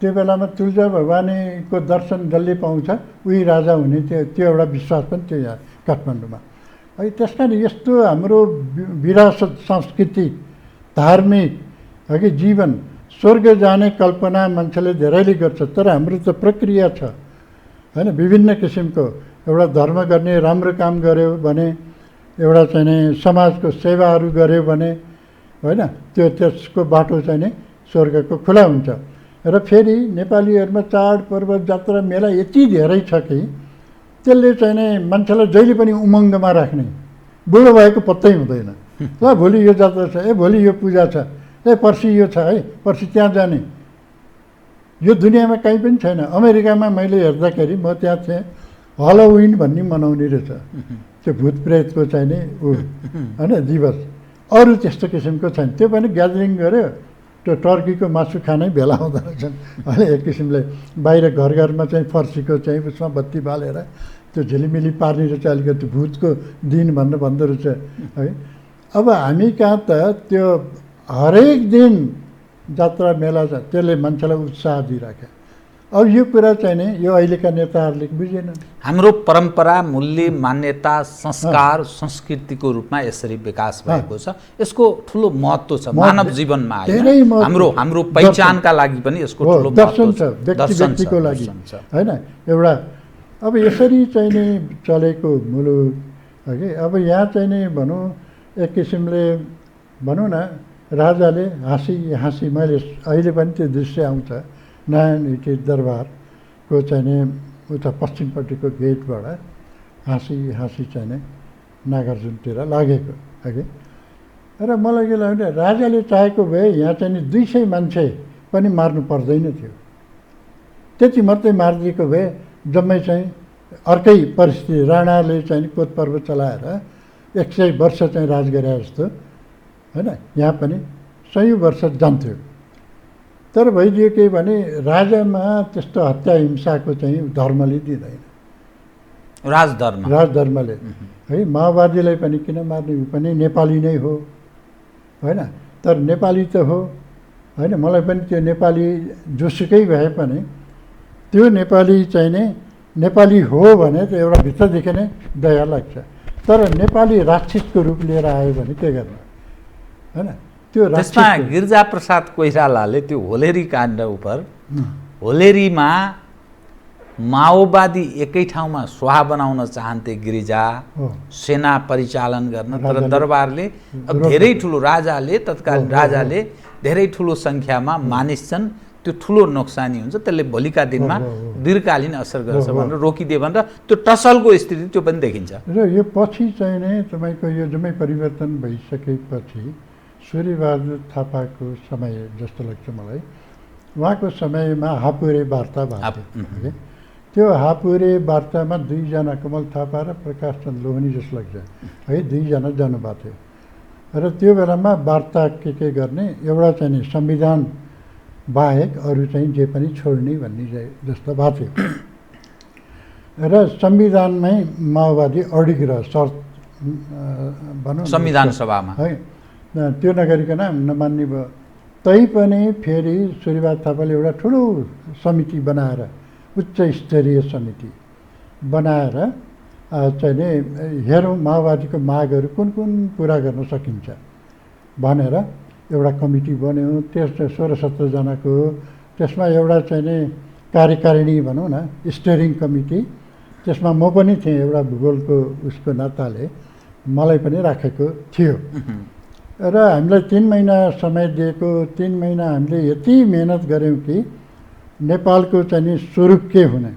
त्यो बेलामा तुलजा भवानीको दर्शन जसले पाउँछ उही राजा हुने त्यो एउटा विश्वास पनि थियो यहाँ काठमाडौँमा है। त्यस कारण यस्तो हाम्रो विरासत सांस्कृतिक धार्मिक है कि जीवन स्वर्ग जाने कल्पना मान्छेले धेरैले गर्छ, तर हाम्रो त प्रक्रिया छ होइन। विभिन्न किसिमको एउटा धर्म गर्ने राम्रो काम गऱ्यो भने, एउटा चाहिँ नि समाजको सेवाहरू गऱ्यो भने होइन त्यसको बाटो चाहिँ नि स्वर्गको खुला हुन्छ। र फेरि नेपालीहरूमा चाडपर्व जात्रा मेला यति धेरै छ कि त्यसले चाहिँ नि मान्छेलाई जहिले पनि उमङ्गमा राख्ने, बुढो भएको पत्तै हुँदैन। ल भोलि यो जात्रा छ, भोलि यो पूजा छ, पर्सि यो छ है, पर्सि त्यहाँ जाने। यो दुनियाँमा कहीँ पनि छैन। अमेरिकामा मैले हेर्दाखेरि म त्यहाँ थिएँ, हलोविन भन्ने मनाउने रहेछ त्यो भूत प्रेतको चाहिँ नि होइन दिवस। अरू त्यस्तो किसिमको छैन। त्यो पनि ग्यादरिङ गऱ्यो, त्यो टर्कीको मासु खानै भेला हुँदो रहेछन् अहिले एक किसिमले। बाहिर घर घरमा चाहिँ फर्सीको चाहिँ उसमा बत्ती बालेर त्यो झिलिमिली पार्ने रहेछ, अलिकति भूतको दिन भन्दो रहेछ है। अब हामी कहाँ त त्यो हरेक दिन जात्रा मेला छ, त्यसले मान्छेलाई उत्साह दिइराख्यो। अब यो कुरा चाहिँ नि यो अहिलेका नेताहरूले बुझेनन्। हाम्रो परम्परा, मूल्य, मान्यता, संस्कार, संस्कृतिको रूपमा यसरी विकास भएको छ। यसको ठुलो महत्त्व छ मानव जीवनमा, हाम्रो पहिचानका लागि पनि यसको ठुलो दर्शन छ, व्यक्तिको लागि होइन एउटा। अब यसरी चाहिँ नि चलेको मुलुक है। अब यहाँ चाहिँ नि भनौँ एक किसिमले भनौँ न राजाले हाँसी मैले अहिले पनि त्यो दृश्य आउँछ नयाँ इटे दरबारको चाहिँ नि उता पश्चिमपट्टिको गेटबाट हाँसी चाहिँ नि नागार्जुनतिर लागेको अघि र मलाई के लाग्यो भने राजाले चाहेको भए यहाँ चाहिँ नि 200 मान्छे पनि मार्नु पर्दैन थियो। त्यति मात्रै मारिदिएको भए जम्मै चाहिँ अर्कै परिस्थिति राणाले चाहिँ कोत पर्व चलाएर 100 वर्ष चाहिँ राज गरे जस्तो होइन यहाँ पनि 100 वर्ष जान्थ्यो। तर भइदियो के भने राजामा त्यस्तो हत्या हिंसाको चाहिँ धर्मले दिँदैन, राजधर्मले है। माओवादीलाई पनि किन मार्ने, ऊ पनि नेपाली नै हो होइन, तर नेपाली त हो होइन। मलाई पनि त्यो नेपाली जोसुकै भए पनि त्यो नेपाली चाहिँ नै नेपाली हो भने त एउटा भित्रदेखि नै दया लाग्छ। तर नेपाली राक्षसको रूप लिएर आयो भने के गर्नु होइन। त्यो त्यसमा गिरिजाप्रसाद कोइरालाले त्यो होलेरी काण्ड उप होलेरीमा माओवादी एकै ठाउँमा स्वाहा बनाउन चाहन्थे गिरिजा सेना परिचालन गर्न, तर दरबारले धेरै ठुलो राजाले तत्कालीन राजाले धेरै ठुलो सङ्ख्यामा मानिस छन्, त्यो ठुलो नोक्सानी हुन्छ, त्यसले भोलिका दिनमा दीर्घकालीन असर गर्छ भनेर रोकिदियो भनेर त्यो टसलको स्थिति त्यो पनि देखिन्छ। र यो पछि चाहिँ नै तपाईँको यो जम्मै परिवर्तन भइसकेपछि सूर्यबहादुर थापाको समय जस्तो लाग्छ मलाई, उहाँको समयमा हापुरे वार्ता भएको थियो। त्यो हापुरे वार्तामा 2 जना कमल थापा र प्रकाश चन्द्र लोहनी जस्तो लाग्छ है, 2 जना जानुभएको थियो। र त्यो बेलामा वार्ता के गर्ने, एउटा चाहिँ नि संविधान बाहेक अरू चाहिँ जे पनि छोड्ने भन्ने जस्तो भएको थियो। र संविधानमै माओवादी अडिग रह्यो, शर्त भनौँ संविधान सभामा है, त्यो नगरिकन नमान्ने भयो। तैपनि फेरि सूर्यबहादुर थापाले एउटा ठुलो समिति बनाएर, उच्च स्तरीय समिति बनाएर चाहिँ नि हेरौँ माओवादीको मागहरू कुन कुन पुरा गर्न सकिन्छ भनेर एउटा कमिटी बन्यो। त्यस 16-17 जनाको, त्यसमा एउटा चाहिँ नि कार्यकारिणी भनौँ न, स्टियरिङ कमिटी, त्यसमा म पनि थिएँ एउटा भूगोलको उसको नाताले, मलाई पनि राखेको थियो। र हामीलाई 3 महिना समय दिएको, 3 महिना हामीले यति मेहनत गऱ्यौँ कि नेपालको चाहिँ नि स्वरूप के हुने,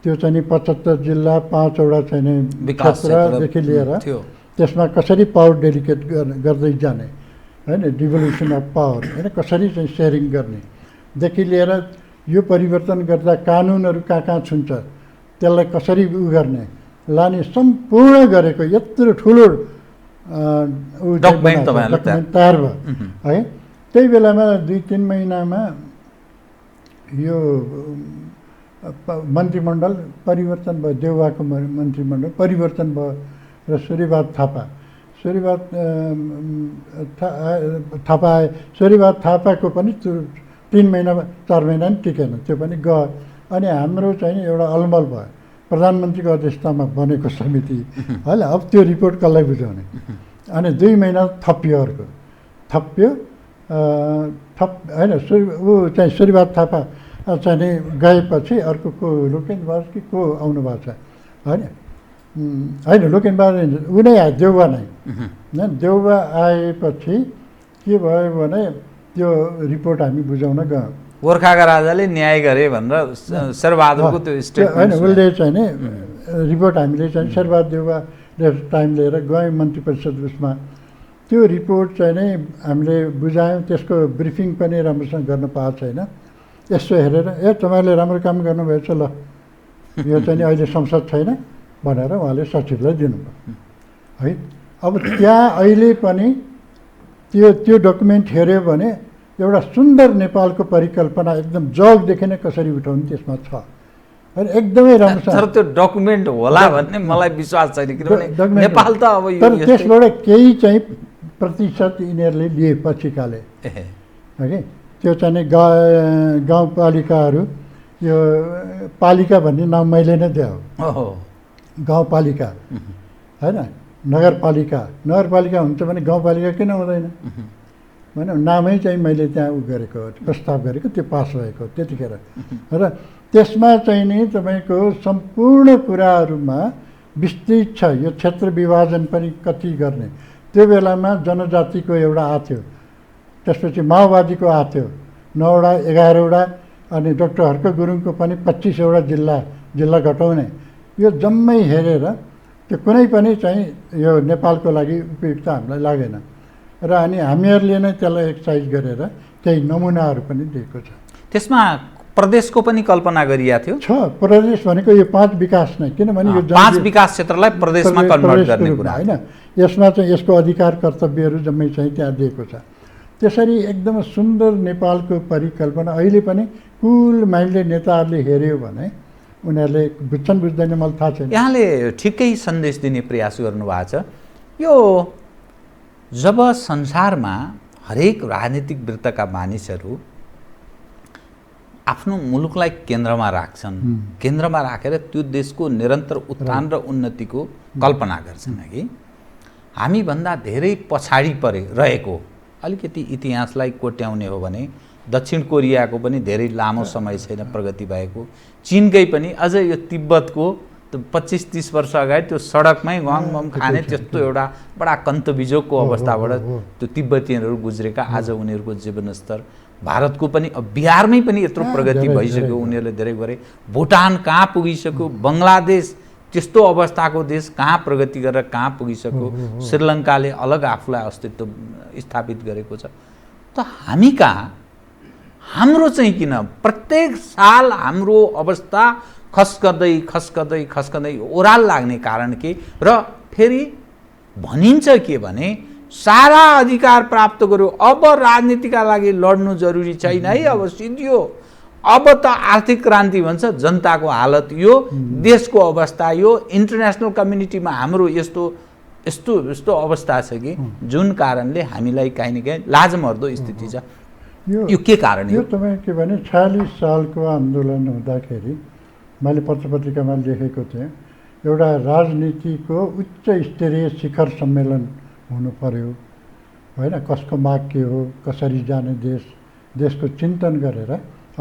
त्यो चाहिँ नि 75 जिल्ला 5 वटा चाहिँ नि क्षेत्रदेखि लिएर त्यसमा कसरी पावर डेलिकेट गर्दै जाने होइन, डिभोल्युसन अफ पावर होइन, कसरी चाहिँ सेयरिङ गर्नेदेखि लिएर यो परिवर्तन गर्दा कानुनहरू कहाँ छुन्छ त्यसलाई कसरी उ गर्ने लाने सम्पूर्ण गरेको यत्रो ठुलो डकुमेन्ट तयार भयो है। त्यही बेलामा 2-3 महिनामा यो मन्त्रीमण्डल परिवर्तन भयो, देउवाको मन्त्रीमण्डल परिवर्तन भयो र सूर्यबहादुर थापा आए। सूर्यबहादुर थापाको पनि 3 महिना 4 महिना पनि टिकेन, त्यो पनि गयो। अनि हाम्रो चाहिँ एउटा अलमल भयो, प्रधानमन्त्रीको अध्यक्षतामा बनेको समिति होइन। अब त्यो रिपोर्ट कसलाई बुझाउने, अनि 2 महिना थप्यो, अर्को थप्यो होइन। ऊ चाहिँ सूर्यबहादुर थापा चाहिँ नि गएपछि अर्को को लोकेन्द्रबहादुर कि को आउनु भएको छ होइन, होइन लोकेन्द्रबहादुर ऊ नै आयो, देउवा नै। देउवा आएपछि के भयो भने त्यो रिपोर्ट हामी बुझाउन गयौँ। गोर्खाका राजाले न्याय गरे भनेर शेरबहादुरको त्यो स्टेटमेन्ट होइन, उसले चाहिँ नि रिपोर्ट हामीले चाहिँ शेरबहादुर देउवाले टाइम लिएर गयौँ मन्त्री परिषद उसमा। त्यो रिपोर्ट चाहिँ नै हामीले बुझायौँ, त्यसको ब्रिफिङ पनि राम्रोसँग गर्न पाएको छैन। यसो हेरेर तपाईँहरूले राम्रो काम गर्नुभएछ, ल यो चाहिँ नि अहिले संसद छैन भनेर उहाँले सचिवलाई दिनुभयो है। अब त्यहाँ अहिले पनि त्यो डकुमेन्ट हेऱ्यो भने एउटा सुन्दर नेपालको परिकल्पना एकदम जगदेखि नै कसरी उठाउने त्यसमा छ होइन, एकदमै राम्रो छ। तर त्यो डकुमेन्ट होला भन्ने मलाई विश्वास छैन, किनभने नेपाल त अब तर त्यसबाट केही चाहिँ प्रतिशत यिनीहरूले लिए पछिकाले है। त्यो चाहिँ नि गाउँपालिकाहरू, यो पालिका भन्ने नाम मैले नै दिएँ हो, गाउँपालिका होइन, नगरपालिका हुन्छ भने गाउँपालिका किन हुँदैन भने नामै चाहिँ मैले त्यहाँ उ गरेको, प्रस्ताव गरेको, त्यो पास भएको त्यतिखेर। र त्यसमा चाहिँ नि तपाईँको सम्पूर्ण कुराहरूमा विस्तृत छ, यो क्षेत्र विभाजन पनि कति गर्ने, त्यो बेलामा जनजातिको एउटा आथ्यो, त्यसपछि माओवादीको आथ्यो, 9वटा 11वटा, अनि डाक्टर हर्क गुरुङको पनि 25वटा जिल्ला घटाउने, यो जम्मै हेरेर त्यो कुनै पनि चाहिँ यो नेपालको लागि उपयुक्त हामीलाई लागेन र अनि हामीहरूले नै त्यसलाई एक्सर्साइज गरेर केही नमुनाहरू पनि दिएको छ। त्यसमा प्रदेशको पनि कल्पना गरिएको थियो। प्रदेश भनेको यो 5 विकास नै, किनभने यो 5 विकास क्षेत्रलाई प्रदेशमा कन्भर्ट गर्ने कुरा होइन, यसमा चाहिँ यसको अधिकार कर्तव्यहरू जम्मै चाहिँ त्यहाँ दिएको छ। त्यसरी एकदम सुन्दर नेपालको परिकल्पना अहिले पनि कुल माइन्डले नेताहरूले हेऱ्यो भने उनीहरूले बुझ्छन् बुझ्दैन मलाई थाहा छैन। यहाँले ठिकै सन्देश दिने प्रयास गर्नुभएको छ। यो जब संसारमा हरेक राजनीतिक वृत्तका मानिसहरू आफ्नो मुलुकलाई केन्द्रमा राख्छन्, केन्द्रमा राखेर त्यो देशको निरन्तर उत्थान र उन्नतिको कल्पना गर्छन् कि हामीभन्दा धेरै पछाडि रहेको अलिकति इतिहासलाई कोट्याउने हो भने दक्षिण कोरियाको पनि धेरै लामो समय छैन प्रगति भएको, चीनकै पनि अझ यो तिब्बतको 25-30 वर्ष अगाडि त्यो सडकमै गम खाने त्यस्तो एउटा बडा कन्तबिजोगको अवस्थाबाट त्यो तिब्बतीयहरू गुज्रेका आज उनीहरूको जीवनस्तर, भारतको पनि बिहारमै पनि यत्रो प्रगति भइसक्यो, उनीहरूले धेरै गरे, भुटान कहाँ पुगिसक्यो, बङ्गलादेश त्यस्तो अवस्थाको देश कहाँ प्रगति गरेर कहाँ पुगिसक्यो, श्रीलङ्काले अलग आफूलाई अस्तित्व स्थापित गरेको छ। त हामी कहाँ हाम्रो चाहिँ किन प्रत्येक साल हाम्रो अवस्था खस्कँदै ओह्राल लाग्ने कारण के? र फेरि भनिन्छ के भने सारा अधिकार प्राप्त गर्यो, अब राजनीतिका लागि लड्नु जरुरी छैन है, अब सिद्धियो, अब त आर्थिक क्रान्ति भन्छ, जनताको हालत यो, देशको अवस्था यो, इन्टरनेसनल कम्युनिटीमा हाम्रो यस्तो अवस्था छ कि जुन कारणले हामीलाई काहीँ न काहीँ लाजमर्दो स्थिति छ। यो के कारण यो तपाईँ के भने 46 सालको आन्दोलन हुँदाखेरि मैले पत्रपत्रिकामा लेखेको थिएँ, एउटा राजनीतिको उच्च स्तरीय शिखर सम्मेलन हुनु पर्यो होइन, कसको माग के हो, कसरी जाने देशको चिन्तन गरेर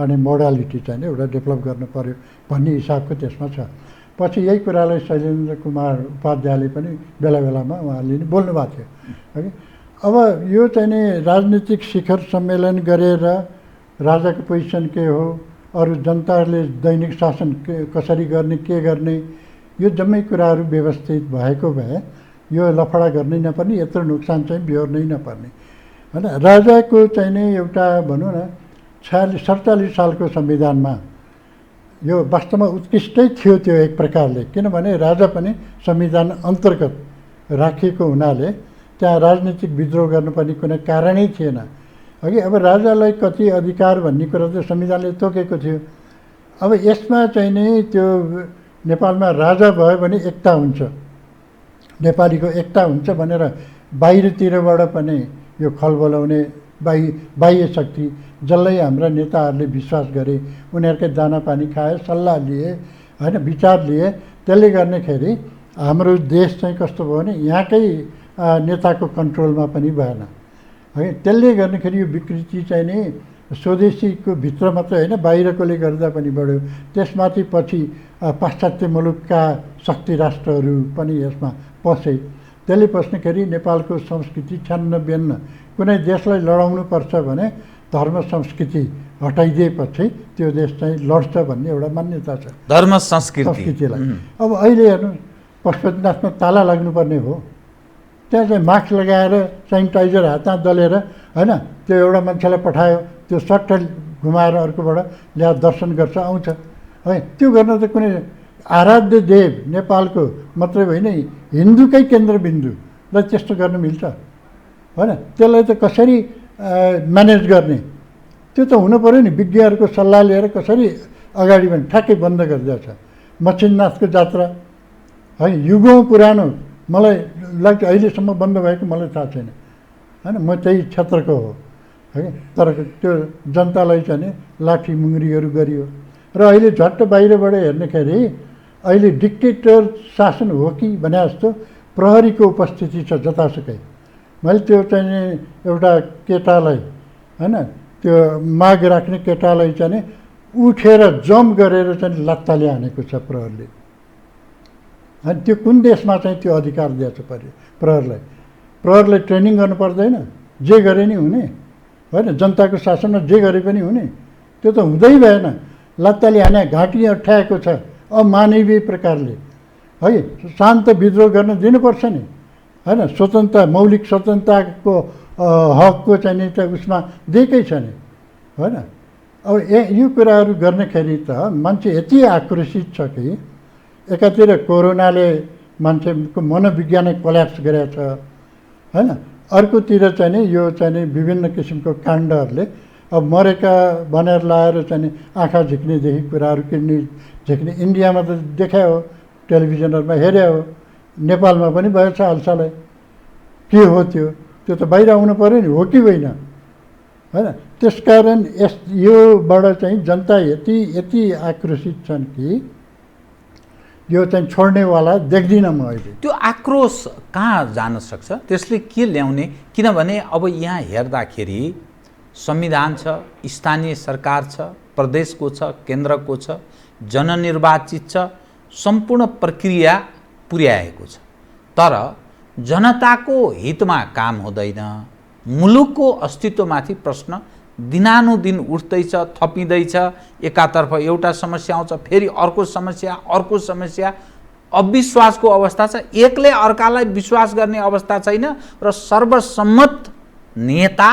अनि मोडालिटी चाहिँ एउटा डेभलप गर्नु पर्यो भन्ने हिसाबको त्यसमा छ। पछि यही कुरालाई शैलेन्द्र कुमार उपाध्यायले पनि बेला बेलामा उहाँले नि बोल्नु भएको थियो है। अब यो चाहिँ नि राजनीतिक शिखर सम्मेलन गरेर राजाको पोजिसन के हो, अरू जनताहरूले दैनिक शासन कसरी गर्ने, के गर्ने, यो जम्मै कुराहरू व्यवस्थित भएको भए यो लफडा गर्नै नपर्ने, यत्रो नोक्सान चाहिँ बिहोर्नै नपर्ने होइन। राजाको चाहिँ नि एउटा भनौँ न 47 सालको संविधानमा यो वास्तवमा उत्कृष्टै थियो त्यो एक प्रकारले, किनभने राजा पनि संविधान अन्तर्गत राखिएको हुनाले त्यहाँ राजनीतिक विद्रोह गर्नुपर्ने कुनै कारणै थिएन अघि। अब राजालाई कति अधिकार भन्ने कुरा त संविधानले तोकेको थियो। अब यसमा चाहिँ नि त्यो नेपालमा राजा भयो भने एकता हुन्छ, नेपालीको एकता हुन्छ भनेर बाहिरतिरबाट पनि यो खलबलाउने बाह्य शक्ति जसलाई हाम्रा नेताहरूले विश्वास गरे, उनीहरूकै दाना पानी खाए, सल्लाह लिए होइन, विचार लिए, त्यसले गर्दाखेरि हाम्रो देश चाहिँ कस्तो भयो भने यहाँकै नेताको कन्ट्रोलमा पनि भएन है। त्यसले गर्दाखेरि यो विकृति चाहिँ नि स्वदेशीको भित्र मात्रै होइन बाहिरकोले गर्दा पनि बढ्यो। त्यसमाथि पछि पाश्चात्य मुलुकका शक्ति राष्ट्रहरू पनि यसमा पसे। त्यसले पस्दाखेरि नेपालको संस्कृति छ्यान्न कुनै देशलाई लडाउनु पर्छ भने धर्म संस्कृति हटाइदिएपछि त्यो देश चाहिँ लड्छ भन्ने एउटा मान्यता छ धर्म संस्कृतिलाई। अब अहिले हेर्नु पशुपतिनाथमा ताला लाग्नुपर्ने हो, त्यहाँ चाहिँ मास्क लगाएर सेनिटाइजर हातमा दलेर होइन त्यो एउटा मान्छेलाई पठायो, त्यो सट्ट घुमाएर अर्कोबाट ल्याएर दर्शन गर्छ आउँछ है। त्यो गर्न त कुनै आराध्य देव नेपालको मात्रै होइन हिन्दूकै केन्द्रबिन्दुलाई त्यस्तो गर्न मिल्छ होइन। त्यसलाई त कसरी म्यानेज गर्ने त्यो त हुनु पऱ्यो नि, विज्ञहरूको सल्लाह लिएर कसरी अगाडि पनि ठ्याक्कै बन्द गरिदिएछ। मच्छिन्द्रनाथको जात्रा है युगौँ पुरानो, मलाई लाग्छ अहिलेसम्म बन्द भएको मलाई थाहा छैन होइन, म त्यही क्षेत्रको हो है। तर त्यो जनतालाई चाहिँ नि लाठी मुङ्ग्रीहरू गरियो र अहिले झट्ट बाहिरबाट हेर्दाखेरि अहिले डिक्टेटर शासन हो कि भने जस्तो प्रहरीको उपस्थिति छ जतासुकै। मैले त्यो चाहिँ नि एउटा केटालाई होइन त्यो माग राख्ने केटालाई चाहिँ नि उठेर जम्प गरेर चाहिँ लत्ताले हानेको छ प्रहरले। अनि त्यो कुन देशमा चाहिँ त्यो अधिकार दिएछ प्रहरलाई? प्रहरले ट्रेनिङ गर्नु पर्दैन, जे गरे नि हुने होइन, जनताको शासनमा जे गरे पनि हुने, त्यो त हुँदै भएन। लत्ताले हाने घाँटी अठ्याएको छ अमानवीय प्रकारले है। शान्त विद्रोह गर्न दिनुपर्छ नि होइन, स्वतन्त्रता मौलिक स्वतन्त्रताको हकको चाहिँ नि त उसमा दिएकै छ नि होइन। अब यो कुराहरू गर्दाखेरि त मान्छे यति आक्रोशित छ कि एकातिर कोरोनाले मान्छेको मनोविज्ञानै कोल्याप्स गरेको छ होइन, अर्कोतिर चाहिँ नि यो चाहिँ नि विभिन्न किसिमको काण्डहरूले अब मरेका भनेर लाएर चाहिँ नि आँखा झिक्नेदेखि कुराहरू झिक्ने इन्डियामा त देखायो हो, टेलिभिजनहरूमा हेऱ्यो हो, नेपालमा पनि भएछ हालसालै। के हो त्यो त बाहिर आउनु पऱ्यो नि, हो कि होइन होइन। त्यसकारण योबाट चाहिँ जनता यति आक्रोशित छन् कि यो चाहिँ छोड्नेवाला देख्दिनँ म अहिले। त्यो आक्रोश कहाँ जान सक्छ, त्यसले के ल्याउने? किनभने अब यहाँ हेर्दाखेरि संविधान छ, स्थानीय सरकार छ, प्रदेशको छ, केन्द्रको छ, जननिर्वाचित छ, सम्पूर्ण प्रक्रिया पुर्याएको छ। तर जनताको हितमा काम हुँदैन, मुलुकको अस्तित्वमाथि प्रश्न दिनानुदिन उठ्दैछ, थपिँदैछ। एकातर्फ एउटा समस्या आउँछ, फेरि अर्को समस्या, अविश्वासको अवस्था छ, एकले अर्कालाई विश्वास गर्ने अवस्था छैन र सर्वसम्मत नेता,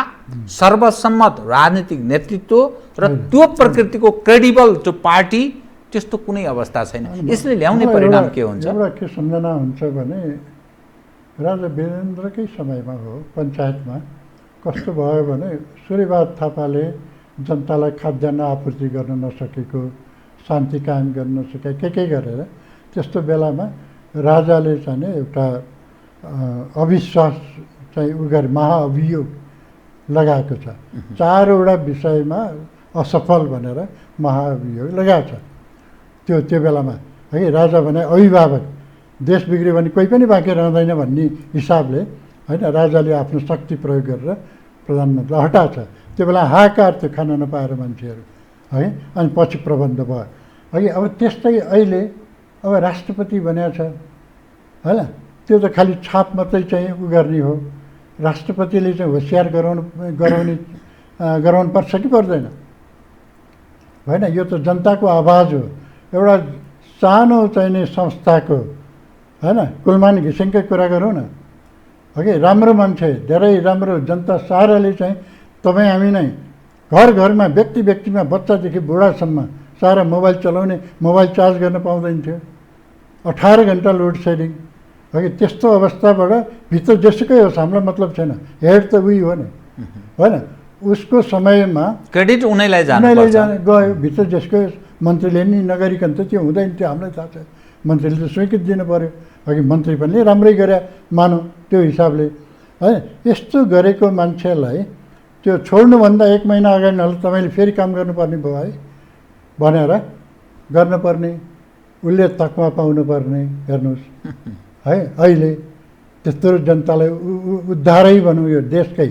सर्वसम्मत राजनीतिक नेतृत्व र त्यो प्रकृतिको क्रेडिबल जो पार्टी, त्यस्तो कुनै अवस्था छैन। यसले ल्याउने परिणाम के हुन्छ? एउटा के सम्झना हुन्छ भने राजा वीरेन्द्रकै समयमा हो, पञ्चायतमा कस्तो भयो भने सूर्यबहादुर थापाले जनतालाई खाद्यान्न आपूर्ति गर्न नसकेको, शान्ति कायम गर्न नसके के गरेर त्यस्तो बेलामा राजाले चाहिँ एउटा अविश्वास चाहिँ उ गरे, महाअभियोग लगाएको छ। 4वटा विषयमा असफल भनेर महाअभियोग लगाएको छ त्यो बेलामा है। राजा भने अभिभावक, देश बिग्रियो भने कोही पनि बाँकी रहँदैन भन्ने हिसाबले होइन, राजाले आफ्नो शक्ति प्रयोग गरेर प्रधानमन्त्री हटाएको छ। त्यो बेला हाहाकार थियो, खान नपाएर मान्छेहरू है। अनि पछि प्रबन्ध भयो है। अब त्यस्तै अहिले अब राष्ट्रपति बनेको छ होइन, त्यो त खालि छाप मात्रै चाहिँ उ गर्ने हो। राष्ट्रपतिले चाहिँ होसियार गराउनुपर्छ कि पर्दैन होइन। यो त जनताको आवाज हो। एउटा सानो चाहिने संस्थाको होइन, कुलमान घिसिङकै कुरा गरौँ न हगि, राम्रो मान्छे, धेरै राम्रो, जनता साराले चाहिँ तपाईँ हामी नै घरमा व्यक्तिमा बच्चादेखि बुढासम्म सारा मोबाइल चलाउने, मोबाइल चार्ज गर्न पाउँदैन थियो, 18 घन्टा लोड सेडिङ हगि। त्यस्तो अवस्थाबाट भित्र जेसुकै होस्, हामीलाई मतलब छैन, हेड त उही हो नि होइन। उसको समयमा क्रेडिट उनीलाई गयो, भित्र जेसुकै होस्, मन्त्रीले नि नगरिकन त त्यो हुँदैन थियो, हामीलाई थाहा छ। मन्त्रीले त स्वीकृति दिनु पऱ्यो अघि, मन्त्री पनि राम्रै गरे मानौँ त्यो हिसाबले है। यस्तो गरेको मान्छेलाई त्यो छोड्नुभन्दा 1 महिना अगाडि नहोला तपाईँले फेरि काम गर्नुपर्ने भयो है भनेर गर्नुपर्ने, उसले तकमा पाउनुपर्ने। हेर्नुहोस् है, अहिले त्यत्रो जनतालाई उद्धारै भनौँ यो देशकै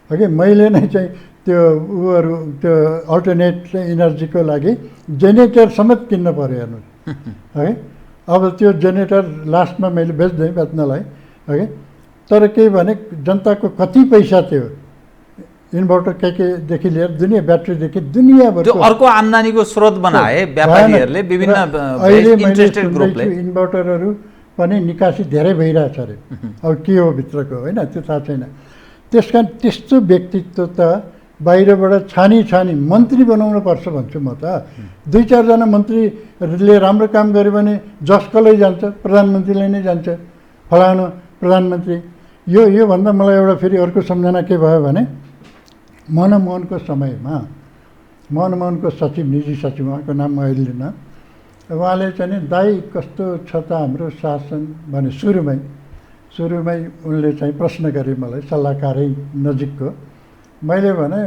हगि। मैले नै चाहिँ त्यो उहरू त्यो अल्टरनेट इनर्जीको लागि जेनेरेटर समेत किन्न पऱ्यो हेर्नुहोस् है। अब त्यो जेनेरेटर लास्टमा मैले बेच्नलाई है। तर के भने जनताको कति पैसा थियो, इन्भर्टर केदेखि लिएर दुनियाँ ब्याट्रीदेखि दुनियाँभर अर्को आम्दानीको स्रोत बनाए व्यापारीहरूले, विभिन्न इन्ट्रेस्टेड ग्रुपले। इन्भर्टरहरू पनि निकासी धेरै भइरहेछ अरे। अब के हो भित्रको होइन त्यो थाहा छैन। त्यसकारण त्यस्तो व्यक्तित्व त बाहिरबाट छानी मन्त्री बनाउनु पर्छ भन्छु म त। 2-4 जना मन्त्रीले राम्रो काम गर्यो भने जसकोलाई जान्छ, प्रधानमन्त्रीलाई नै जान्छ, फलानु प्रधानमन्त्री। योभन्दा मलाई एउटा फेरि अर्को सम्झना के भयो भने मनमोहनको समयमा मनमोहनको सचिव, निजी सचिव, उहाँको नाम म अहिले लिन, उहाँले चाहिँ नि दाइ कस्तो छ त हाम्रो शासन भने सुरुमै उनले चाहिँ प्रश्न गरे मलाई, सल्लाहकारै नजिकको। मैले भने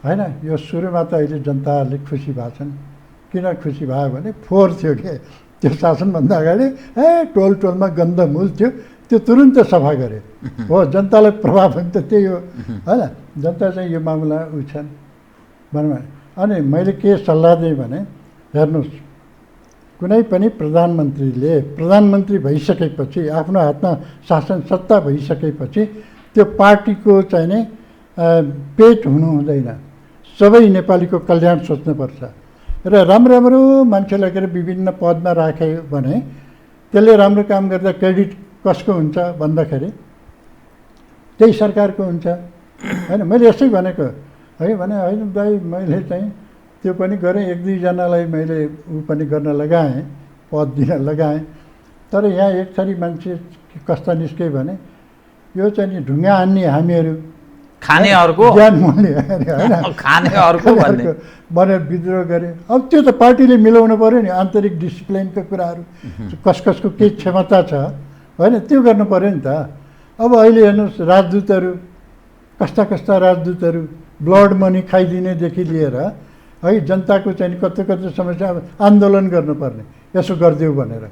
होइन यो सुरुमा त अहिले जनताहरूले खुसी भएछन्। किन खुसी भयो भने फोहोर थियो के त्यो शासनभन्दा अगाडि, टोलमा गन्धमूल थियो, त्यो तुरुन्त सफा गरे हो। जनतालाई प्रभाव पनि त त्यही हो होइन। जनता चाहिँ यो मामला उ छन् भनौँ। अनि मैले के सल्लाह दिएँ भने हेर्नुहोस्, कुनै पनि प्रधानमन्त्री भइसकेपछि आफ्नो हातमा शासन सत्ता भइसकेपछि त्यो पार्टीको चाहिँ नि पेट हुनु हुँदैन। सबै नेपालीको कल्याण सोच्नुपर्छ र राम्रो मान्छे लगेर विभिन्न पदमा राख्यो भने त्यसले राम्रो काम गर्दा क्रेडिट कसको हुन्छ भन्दाखेरि त्यही सरकारको हुन्छ होइन। मैले यसै भनेको है भने होइन दाइ मैले चाहिँ त्यो पनि गरेँ, 1-2जनालाई मैले ऊ पनि गर्न लगाएँ, पद दिन लगाएँ। तर यहाँ एक थरी मान्छे कस्ता निस्के भने यो चाहिँ नि ढुङ्गा हान्ने हामीहरू खानेहरूको ज्यान मूल्य होइन खानेहरूको भनेर विद्रोह गरे। अब त्यो त पार्टीले मिलाउनु पऱ्यो नि, आन्तरिक डिसिप्लिनका कुराहरू कसको के क्षमता छ होइन, त्यो गर्नु पऱ्यो नि त। अब अहिले हेर्नुहोस् राजदूतहरू कस्ता राजदूतहरू ब्लड मनी खाइदिनेदेखि लिएर है जनताको चाहिँ कस्तो समस्या आन्दोलन गर्नुपर्ने यसो गरिदेऊ भनेर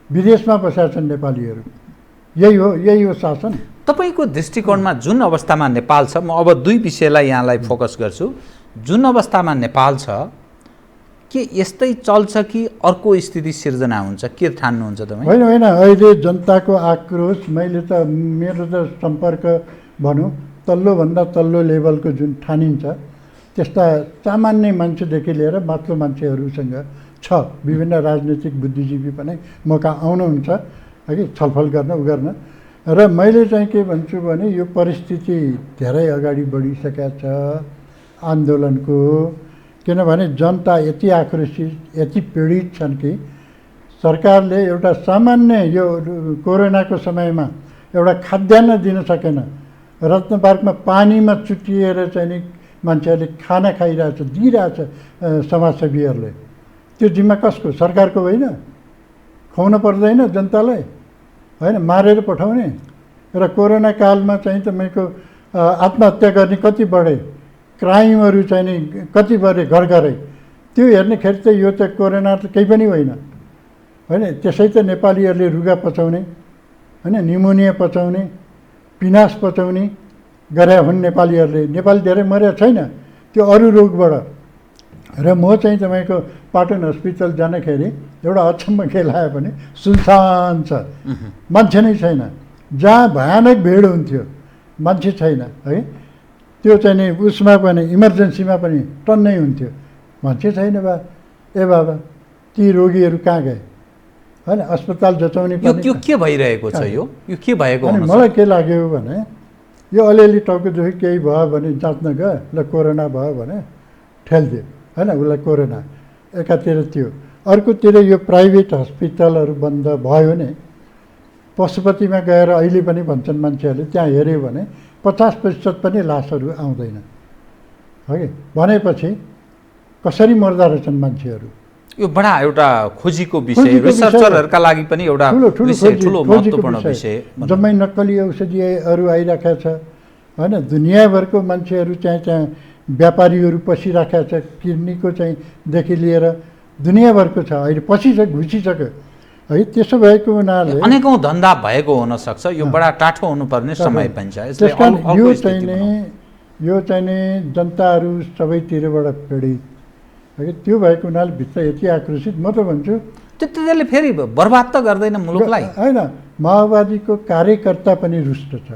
विदेशमा बसेका छन् नेपालीहरू। यही हो शासन। तपाईँको दृष्टिकोणमा जुन अवस्थामा नेपाल छ, म अब 2 विषयलाई यहाँलाई फोकस गर्छु। जुन अवस्थामा नेपाल छ के यस्तै चल्छ कि अर्को स्थिति सिर्जना हुन्छ, के ठान्नुहुन्छ तपाईँ? होइन अहिले जनताको आक्रोश मैले त मेरो त सम्पर्क भनौँ तल्लोभन्दा तल्लो लेभलको जुन ठानिन्छ त्यस्ता सामान्य मान्छेदेखि लिएर माथिल्लो मान्छेहरूसँग छ। विभिन्न राजनीतिक बुद्धिजीवी पनि मौका आउनुहुन्छ है छलफल गर्न उ गर्न। र मैले चाहिँ के भन्छु भने यो परिस्थिति धेरै अगाडि बढिसकेको छ आन्दोलनको, किनभने जनता यति आक्रोशित यति पीडित छन् कि सरकारले एउटा सामान्य यो कोरोनाको समयमा एउटा खाद्यान्न दिन सकेन। रत्नपार्कमा पानीमा चुटिएर चाहिँ नि मान्छेहरूले खाना खाइरहेछ, दिइरहेछ समाजसेवीहरूले। त्यो जिम्मा कसको? सरकारको होइन? खुवाउन पर्दैन जनतालाई होइन, मारेर पठाउने। र कोरोना कालमा चाहिँ तपाईँको आत्महत्या गर्ने कति बढे, क्राइमहरू चाहिँ नि कति बढे घरै। त्यो हेर्नेखेरि त यो त कोरोना त केही पनि होइन होइन। त्यसै त नेपालीहरूले रुगा पचाउने होइन, निमोनिया पचाउने, पिनास पचाउने गरे हुन् नेपालीहरूले। नेपाली धेरै मरेको छैन त्यो अरू रोगबाट। र म चाहिँ तपाईँको पाटन हस्पिटल जाँदाखेरि एउटा अचम्म के लाग्यो भने सुनसान छ, मान्छे नै छैन। जहाँ भयानक भिड हुन्थ्यो मान्छे छैन है। त्यो चाहिँ नि उसमा पनि इमर्जेन्सीमा पनि टन्नै हुन्थ्यो, मान्छे छैन। ए बाबा ती रोगीहरू कहाँ गए होइन? अस्पताल जचाउने पनि यो के भइरहेको छ? यो के भएको? मलाई के लाग्यो भने यो अलिअलि टाउकोदेखि केही भयो भने जाँच्न गयो, ल कोरोना भयो भने ठेलिदियो होइन उसलाई कोरोना। एकातिर त्यो, अर्कोतिर यो प्राइभेट हस्पिटलहरू बन्द भयो भने पशुपतिमा गएर अहिले पनि भन्छन् मान्छेहरूले त्यहाँ हेऱ्यो भने 50% पनि लासहरू आउँदैन है। भनेपछि कसरी मर्दा रहेछन् मान्छेहरू? यो बडा एउटा खोजीको विषय, रिसर्चरहरूका लागि पनि एउटा ठुलो महत्त्वपूर्ण विषय। जम्मै नक्कली औषधिहरू आइरहेको छ होइन। दुनियाँभरको मान्छेहरू त्यहाँ व्यापारीहरू पसिराखेको छ, किडनीको चाहिँ देखि लिएर दुनियाँभरको छ अहिले घुसिसक्यो है। त्यसो भएको हुनाले अनेकौँ धन्दा भएको हुनसक्छ। यो बडा टाठो हुनुपर्ने समय पनि छ। यो चाहिँ नि जनताहरू सबैतिरबाट पीडित है। त्यो भएको हुनाले भित्र यति आक्रोशित। म त भन्छु त्यसले फेरि बर्बाद त गर्दैन मुलुकलाई होइन। माओवादीको कार्यकर्ता पनि रुष्ट छ,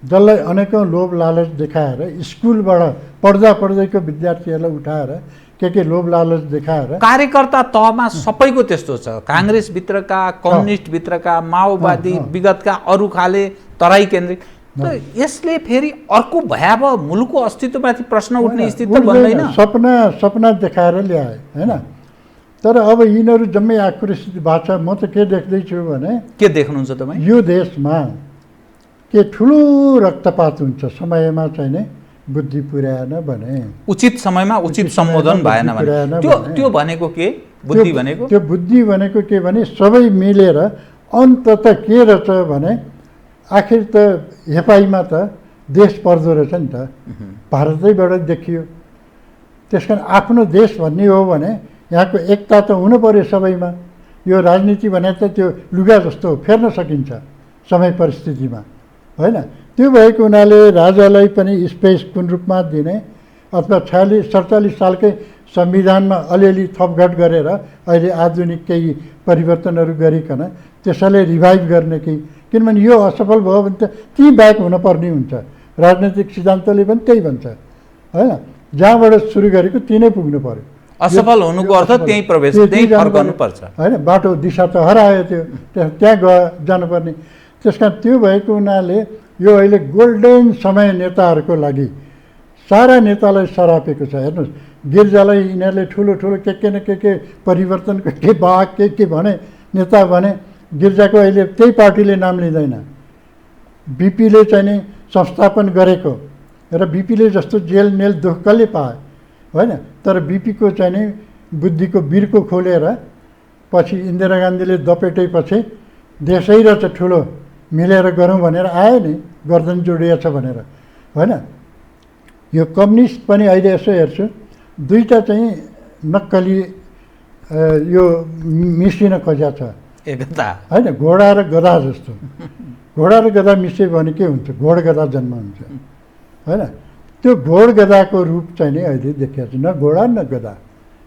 जसलाई अनेकौँ लोभ लालच देखाएर स्कुलबाट पढ्दैको विद्यार्थीहरूलाई उठाएर के लोभ लालच देखाएर कार्यकर्ता तहमा सबैको त्यस्तो छ। काङ्ग्रेसभित्रका, कम्युनिस्टभित्रका, माओवादी, विगतका अरू खाले तराई केन्द्रित। यसले फेरि अर्को भयावह मुलुकको अस्तित्वमाथि प्रश्न उठ्ने स्थिति त बन्दैन। सपना देखाएर ल्याए होइन। तर अब यिनीहरू जम्मै आक्रोशित भएको छ। म त के देख्दैछु भने के देख्नुहुन्छ तपाईँ? यो देशमा के ठुलो रक्तपात हुन्छ समयमा चाहिँ नि बुद्धि पुर्याएन भने, उचित समयमा उचित सम्बोधन भएन भने। त्यो भनेको के? बुद्धि भनेको? त्यो बुद्धि भनेको के भने सबै मिलेर अन्तत के रहेछ भने आखिर त हेपाईमा त देश पर्दो रहेछ नि त, भारतैबाट देखियो। त्यस कारण आफ्नो देश भन्ने हो भने यहाँको एकता त हुनु पऱ्यो सबैमा। यो राजनीति भने त त्यो लुगा जस्तो फेर्न सकिन्छ समय परिस्थितिमा होइन। त्यो भएको हुनाले राजालाई पनि स्पेस कुन रूपमा दिने, अथवा 46-47 सालकै संविधानमा अलिअलि थपघट गरेर अहिले आधुनिक केही परिवर्तनहरू गरिकन त्यसैलाई रिभाइभ गर्ने कि किनभने यो असफल भयो भने त त्यहीँ ब्याक हुनुपर्ने हुन्छ। राजनैतिक सिद्धान्तले पनि त्यही भन्छ होइन, जहाँबाट सुरु गरेको त्यहीँ नै पुग्नु पर्यो। असफल हुनुको अर्थ त्यहीँ प्रवेश, त्यहीँ फर्कनुपर्छ होइन। बाटो दिशा त हरायो त्यो, त्यहाँ जानुपर्ने। त्यस कारण त्यो भएको हुनाले यो अहिले गोल्डन समय नेताहरूको लागि सारा नेतालाई सरापेको छ। हेर्नुहोस्, गिर्जालाई यिनीहरूले ठुलो ठुलो के न के परिवर्तनको के बाघ के भने नेता भने गिर्जाको अहिले त्यही पार्टीले नाम लिँदैन। बिपीले चाहिँ नि संस्थापन गरेको र बिपीले जस्तो जेल नेल दुःख कसले पाए होइन। तर बिपीको चाहिँ नि बुद्धिको बिर्को खोलेर पछि इन्दिरा गान्धीले दपेटेपछि देशै र चाहिँ ठुलो मिलेर गरौँ भनेर आयो नि, गर्दन जोडिएछ भनेर होइन। यो कम्युनिस्ट पनि अहिले यसो हेर्छु दुईवटा चाहिँ नक्कली यो मिसिन खोज्या छ एकता होइन। घोडा र गधा जस्तो, घोडा र गधा मिसियो भने के हुन्छ, घोड गधा जन्म हुन्छ होइन। त्यो घोड गधाको रूप चाहिँ नि अहिले देखिएको छ, न घोडा न गधा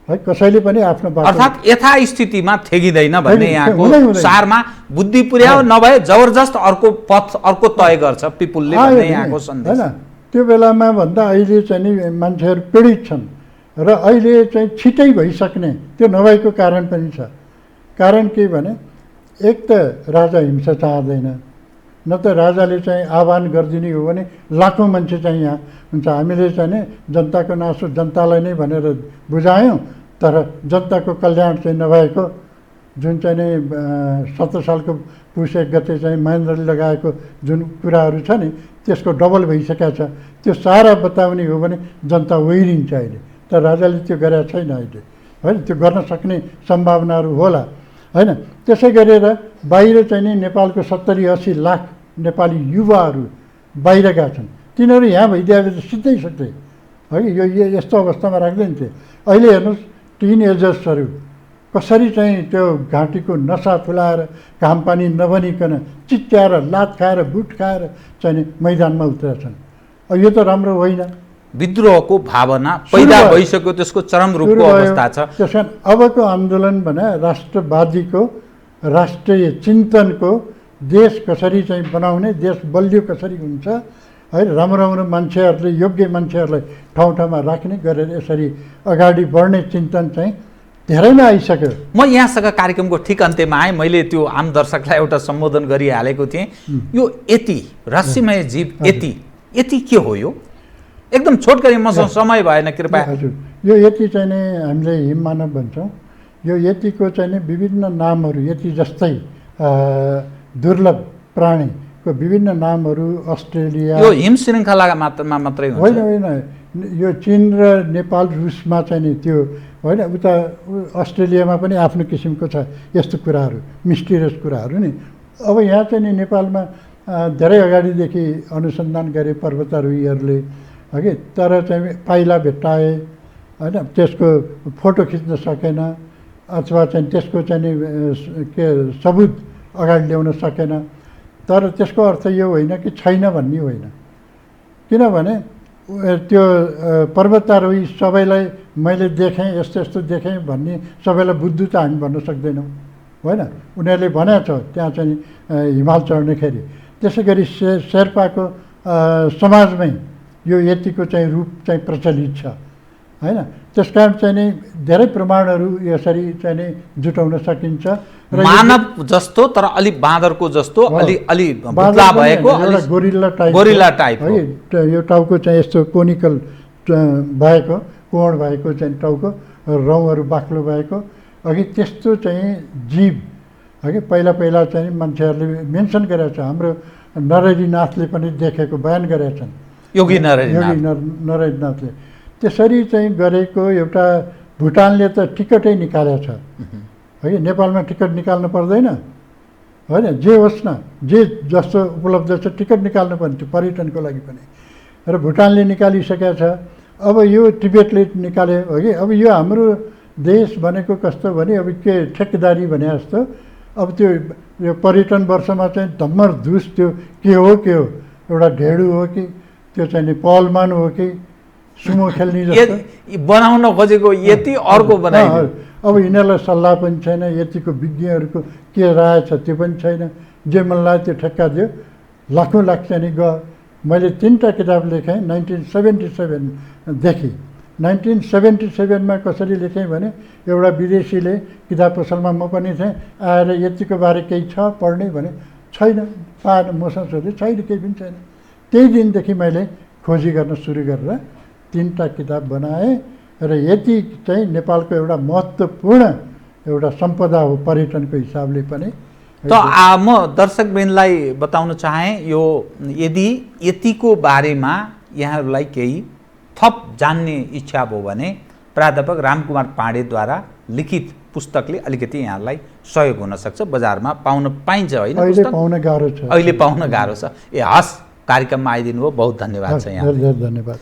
है। कसैले पनि आफ्नो बाटो अर्थात् यथास्थितिमा थेगिँदैन भन्ने यहाँको हुँदैन। सारमा बुद्धि पुर्यायो नभए जबरजस्त अर्को पथ अर्को तय गर्छ पिपुलले भन्ने यहाँको सन्देश होइन। त्यो बेलामा भन्दा अहिले चाहिँ नि मान्छेहरू पीडित छन् र अहिले चाहिँ छिटै भइसक्ने त्यो नभएको कारण पनि छ। कारण के भने एक त राजा हिंसा चाहँदैन, न त राजाले चाहिँ आह्वान गरिदिने हो भने लाखौँ मान्छे चाहिँ यहाँ हुन्छ। हामीले चाहिँ नि जनताको नासो जनतालाई नै भनेर बुझायौँ, तर जनताको कल्याण चाहिँ नभएको जुन चाहिँ नि 17 सालको पुस 1 गते चाहिँ महेन्द्रले लगाएको जुन कुराहरू छ नि त्यसको डबल भइसकेको छ। त्यो सारा बताउने हो भने जनता वहिरिन्छ अहिले, तर राजाले त्यो गरेको छैन अहिले होइन। त्यो गर्न सक्ने सम्भावनाहरू होला होइन। त्यसै गरेर बाहिर चाहिँ नि नेपालको 70-80 लाख नेपाली युवाहरू बाहिर गएका छन्। तिनीहरू यहाँ भइदिएपछि सिधै है यो यस्तो अवस्थामा राख्दैन थिए। अहिले हेर्नुहोस् टिन एजर्सहरू कसरी चाहिँ त्यो घाँटीको नसा फुलाएर घाम पानी नबनिकन चिच्याएर लात खाएर बुट खाएर चाहिँ नि मैदानमा उत्रेछन्। यो त राम्रो होइन। विद्रोहको भावना पैदा भइसक्यो, त्यसको चरम रूपको अवस्था छ। त्यस कारण अबको आन्दोलन भने राष्ट्रवादीको, राष्ट्रिय चिन्तनको, देश कसरी चाहिँ बनाउने, देश बलियो कसरी हुन्छ है, राम्रो मान्छेहरूले, योग्य मान्छेहरूलाई ठाउँ ठाउँमा राख्ने गरेर यसरी अगाडि बढ्ने चिन्तन चाहिँ धेरैमा आइसक्यो। म यहाँसँग कार्यक्रमको ठिक अन्त्यमा आएँ। मैले त्यो आम दर्शकलाई एउटा सम्बोधन गरिहालेको थिएँ। यो यति रहस्यमय जीव यति के हो? यो एकदम छोटकरी, मसँग समय भएन कृपया। हजुर, यो यति चाहिँ नि हामीले हिममानव भन्छौँ। यो यतिको चाहिँ नि विभिन्न नामहरू, यति जस्तै दुर्लभ प्राणीको विभिन्न नामहरू अस्ट्रेलिया, यो हिम श्रृङ्खलामा मात्रै हुन्छ होइन। यो चीन र नेपाल रुसमा चाहिँ नि त्यो होइन। उता अस्ट्रेलियामा पनि आफ्नो किसिमको छ यस्तो कुराहरू, मिस्टिरियस कुराहरू नि। अब यहाँ चाहिँ नि नेपालमा धेरै अगाडिदेखि अनुसन्धान गरे पर्वतारोहीहरूले हगि, तर चाहिँ पाइला भेट्टाए होइन, त्यसको फोटो खिच्न सकेन अथवा चाहिँ त्यसको चाहिँ नि के सबुत अगाडि ल्याउन सकेन। तर त्यसको अर्थ यो होइन कि छैन भन्ने होइन, किनभने त्यो पर्वतारोही सबैलाई मैले देखेँ यस्तो यस्तो देखेँ भन्ने सबैलाई बुद्धु त हामी भन्न सक्दैनौँ होइन। उनीहरूले भनेको छ त्यहाँ चाहिँ हिमाल चढ्नेखेरि। त्यसै गरी शेर्पाको समाजमै यो यतिको चाहिँ रूप चाहिँ प्रचलित छ होइन। त्यस कारण चाहिँ नि धेरै प्रमाणहरू यसरी चाहिँ नि जुटाउन सकिन्छ। मानव जस्तो तर अलि बाँदरको जस्तो अलि बुट्ला भएको गोरिल्ला टाइप है। यो टाउको चाहिँ यस्तो कोनिकल भएको, कोण भएको चाहिँ टाउको, रौँहरू बाक्लो भएको अघि त्यस्तो चाहिँ जीव है पहिला चाहिँ मान्छेहरूले मेन्सन गरेका छ। हाम्रो नरहरिनाथले पनि देखेको बयान गरेका छन्, योगी नरहरिनाथले। त्यसरी चाहिँ गरेको एउटा भुटानले त टिकटै निकालेको छ है। नेपालमा टिकट निकाल्नु पर्दैन होइन, जे होस् न, जे जस्तो उपलब्ध छ टिकट निकाल्नु पर्ने त्यो पर्यटनको लागि पनि। र भुटानले निकालिसकेको छ। अब यो टिबेटले निकाल्यो हो कि। अब यो हाम्रो देश भनेको कस्तो भने अब के ठेकेदारी भने जस्तो। अब त्यो यो पर्यटन वर्षमा चाहिँ धम्मर धुस त्यो के हो एउटा ढेडु हो कि त्यो चाहिँ नि पहलमान हो कि सुमो खेल्ने जस्तो बनाउन खोजेको यति अर्को बनाइदियो। अब यिनीहरूलाई सल्लाह पनि छैन, यतिको विज्ञहरूको के राय छ त्यो पनि छैन। जे मन लाग्यो त्यो ठेक्का दियो, लाखौँ लाख चाहिँ गयो। मैले 3टा किताब लेखेँ 1977देखि। 1977मा कसरी लेखेँ भने एउटा विदेशीले किताब पसलमा म पनि थिएँ, आएर यतिको बारे केही छ पढ्ने भने छैन, पाएन। मसँग सोधेँ, छैन, केही पनि छैन। त्यही दिनदेखि मैले खोजी गर्न सुरु गरेर 3टा किताब बनाएँ र यति चाहिँ नेपालको एउटा महत्त्वपूर्ण एउटा सम्पदा हो पर्यटनको हिसाबले पनि। त म दर्शकवृन्दलाई बताउन चाहेँ, यो यदि यतिको बारेमा यहाँहरूलाई केही थप जान्ने इच्छा भयो भने प्राध्यापक रामकुमार पाण्डेद्वारा लिखित पुस्तकले अलिकति यहाँलाई सहयोग हुनसक्छ। बजारमा पाइन्छ होइन? अहिले पाउन गाह्रो छ। अहिले पाउन गाह्रो छ। हस्, कार्यक्रममा आइदिनु भयो, बहुत धन्यवाद छ यहाँ। धेरै धन्यवाद।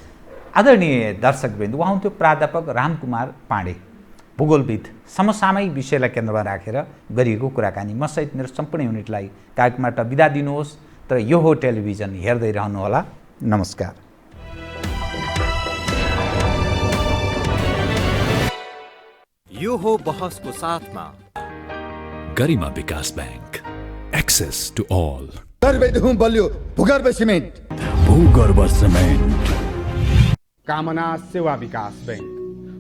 आदरणीय दर्शकवृन्द, उहाँ हुन्थ्यो प्राध्यापक रामकुमार पाण्डे, भूगोलविद। समसामयिक विषयलाई केन्द्रमा राखेर गरिएको कुराकानी। म सहित मेरो सम्पूर्ण युनिटलाई कार्यक्रमबाट बिदा दिनुहोस्, तर यो हो टेलिभिजन, हेर्दै रहनुहोला। नमस्कार। यो हो बहसको साथमा गरिमा विकास बैंक, एक्सेस टु ऑल। गर्भेदहुँ बलियो भूगर्भ सिमेन्ट। भूगर्भ सिमेन्ट। कामना सेवा विकास बैंक,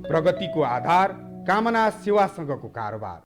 प्रगतिको आधार कामना सेवासँगको कारोबार।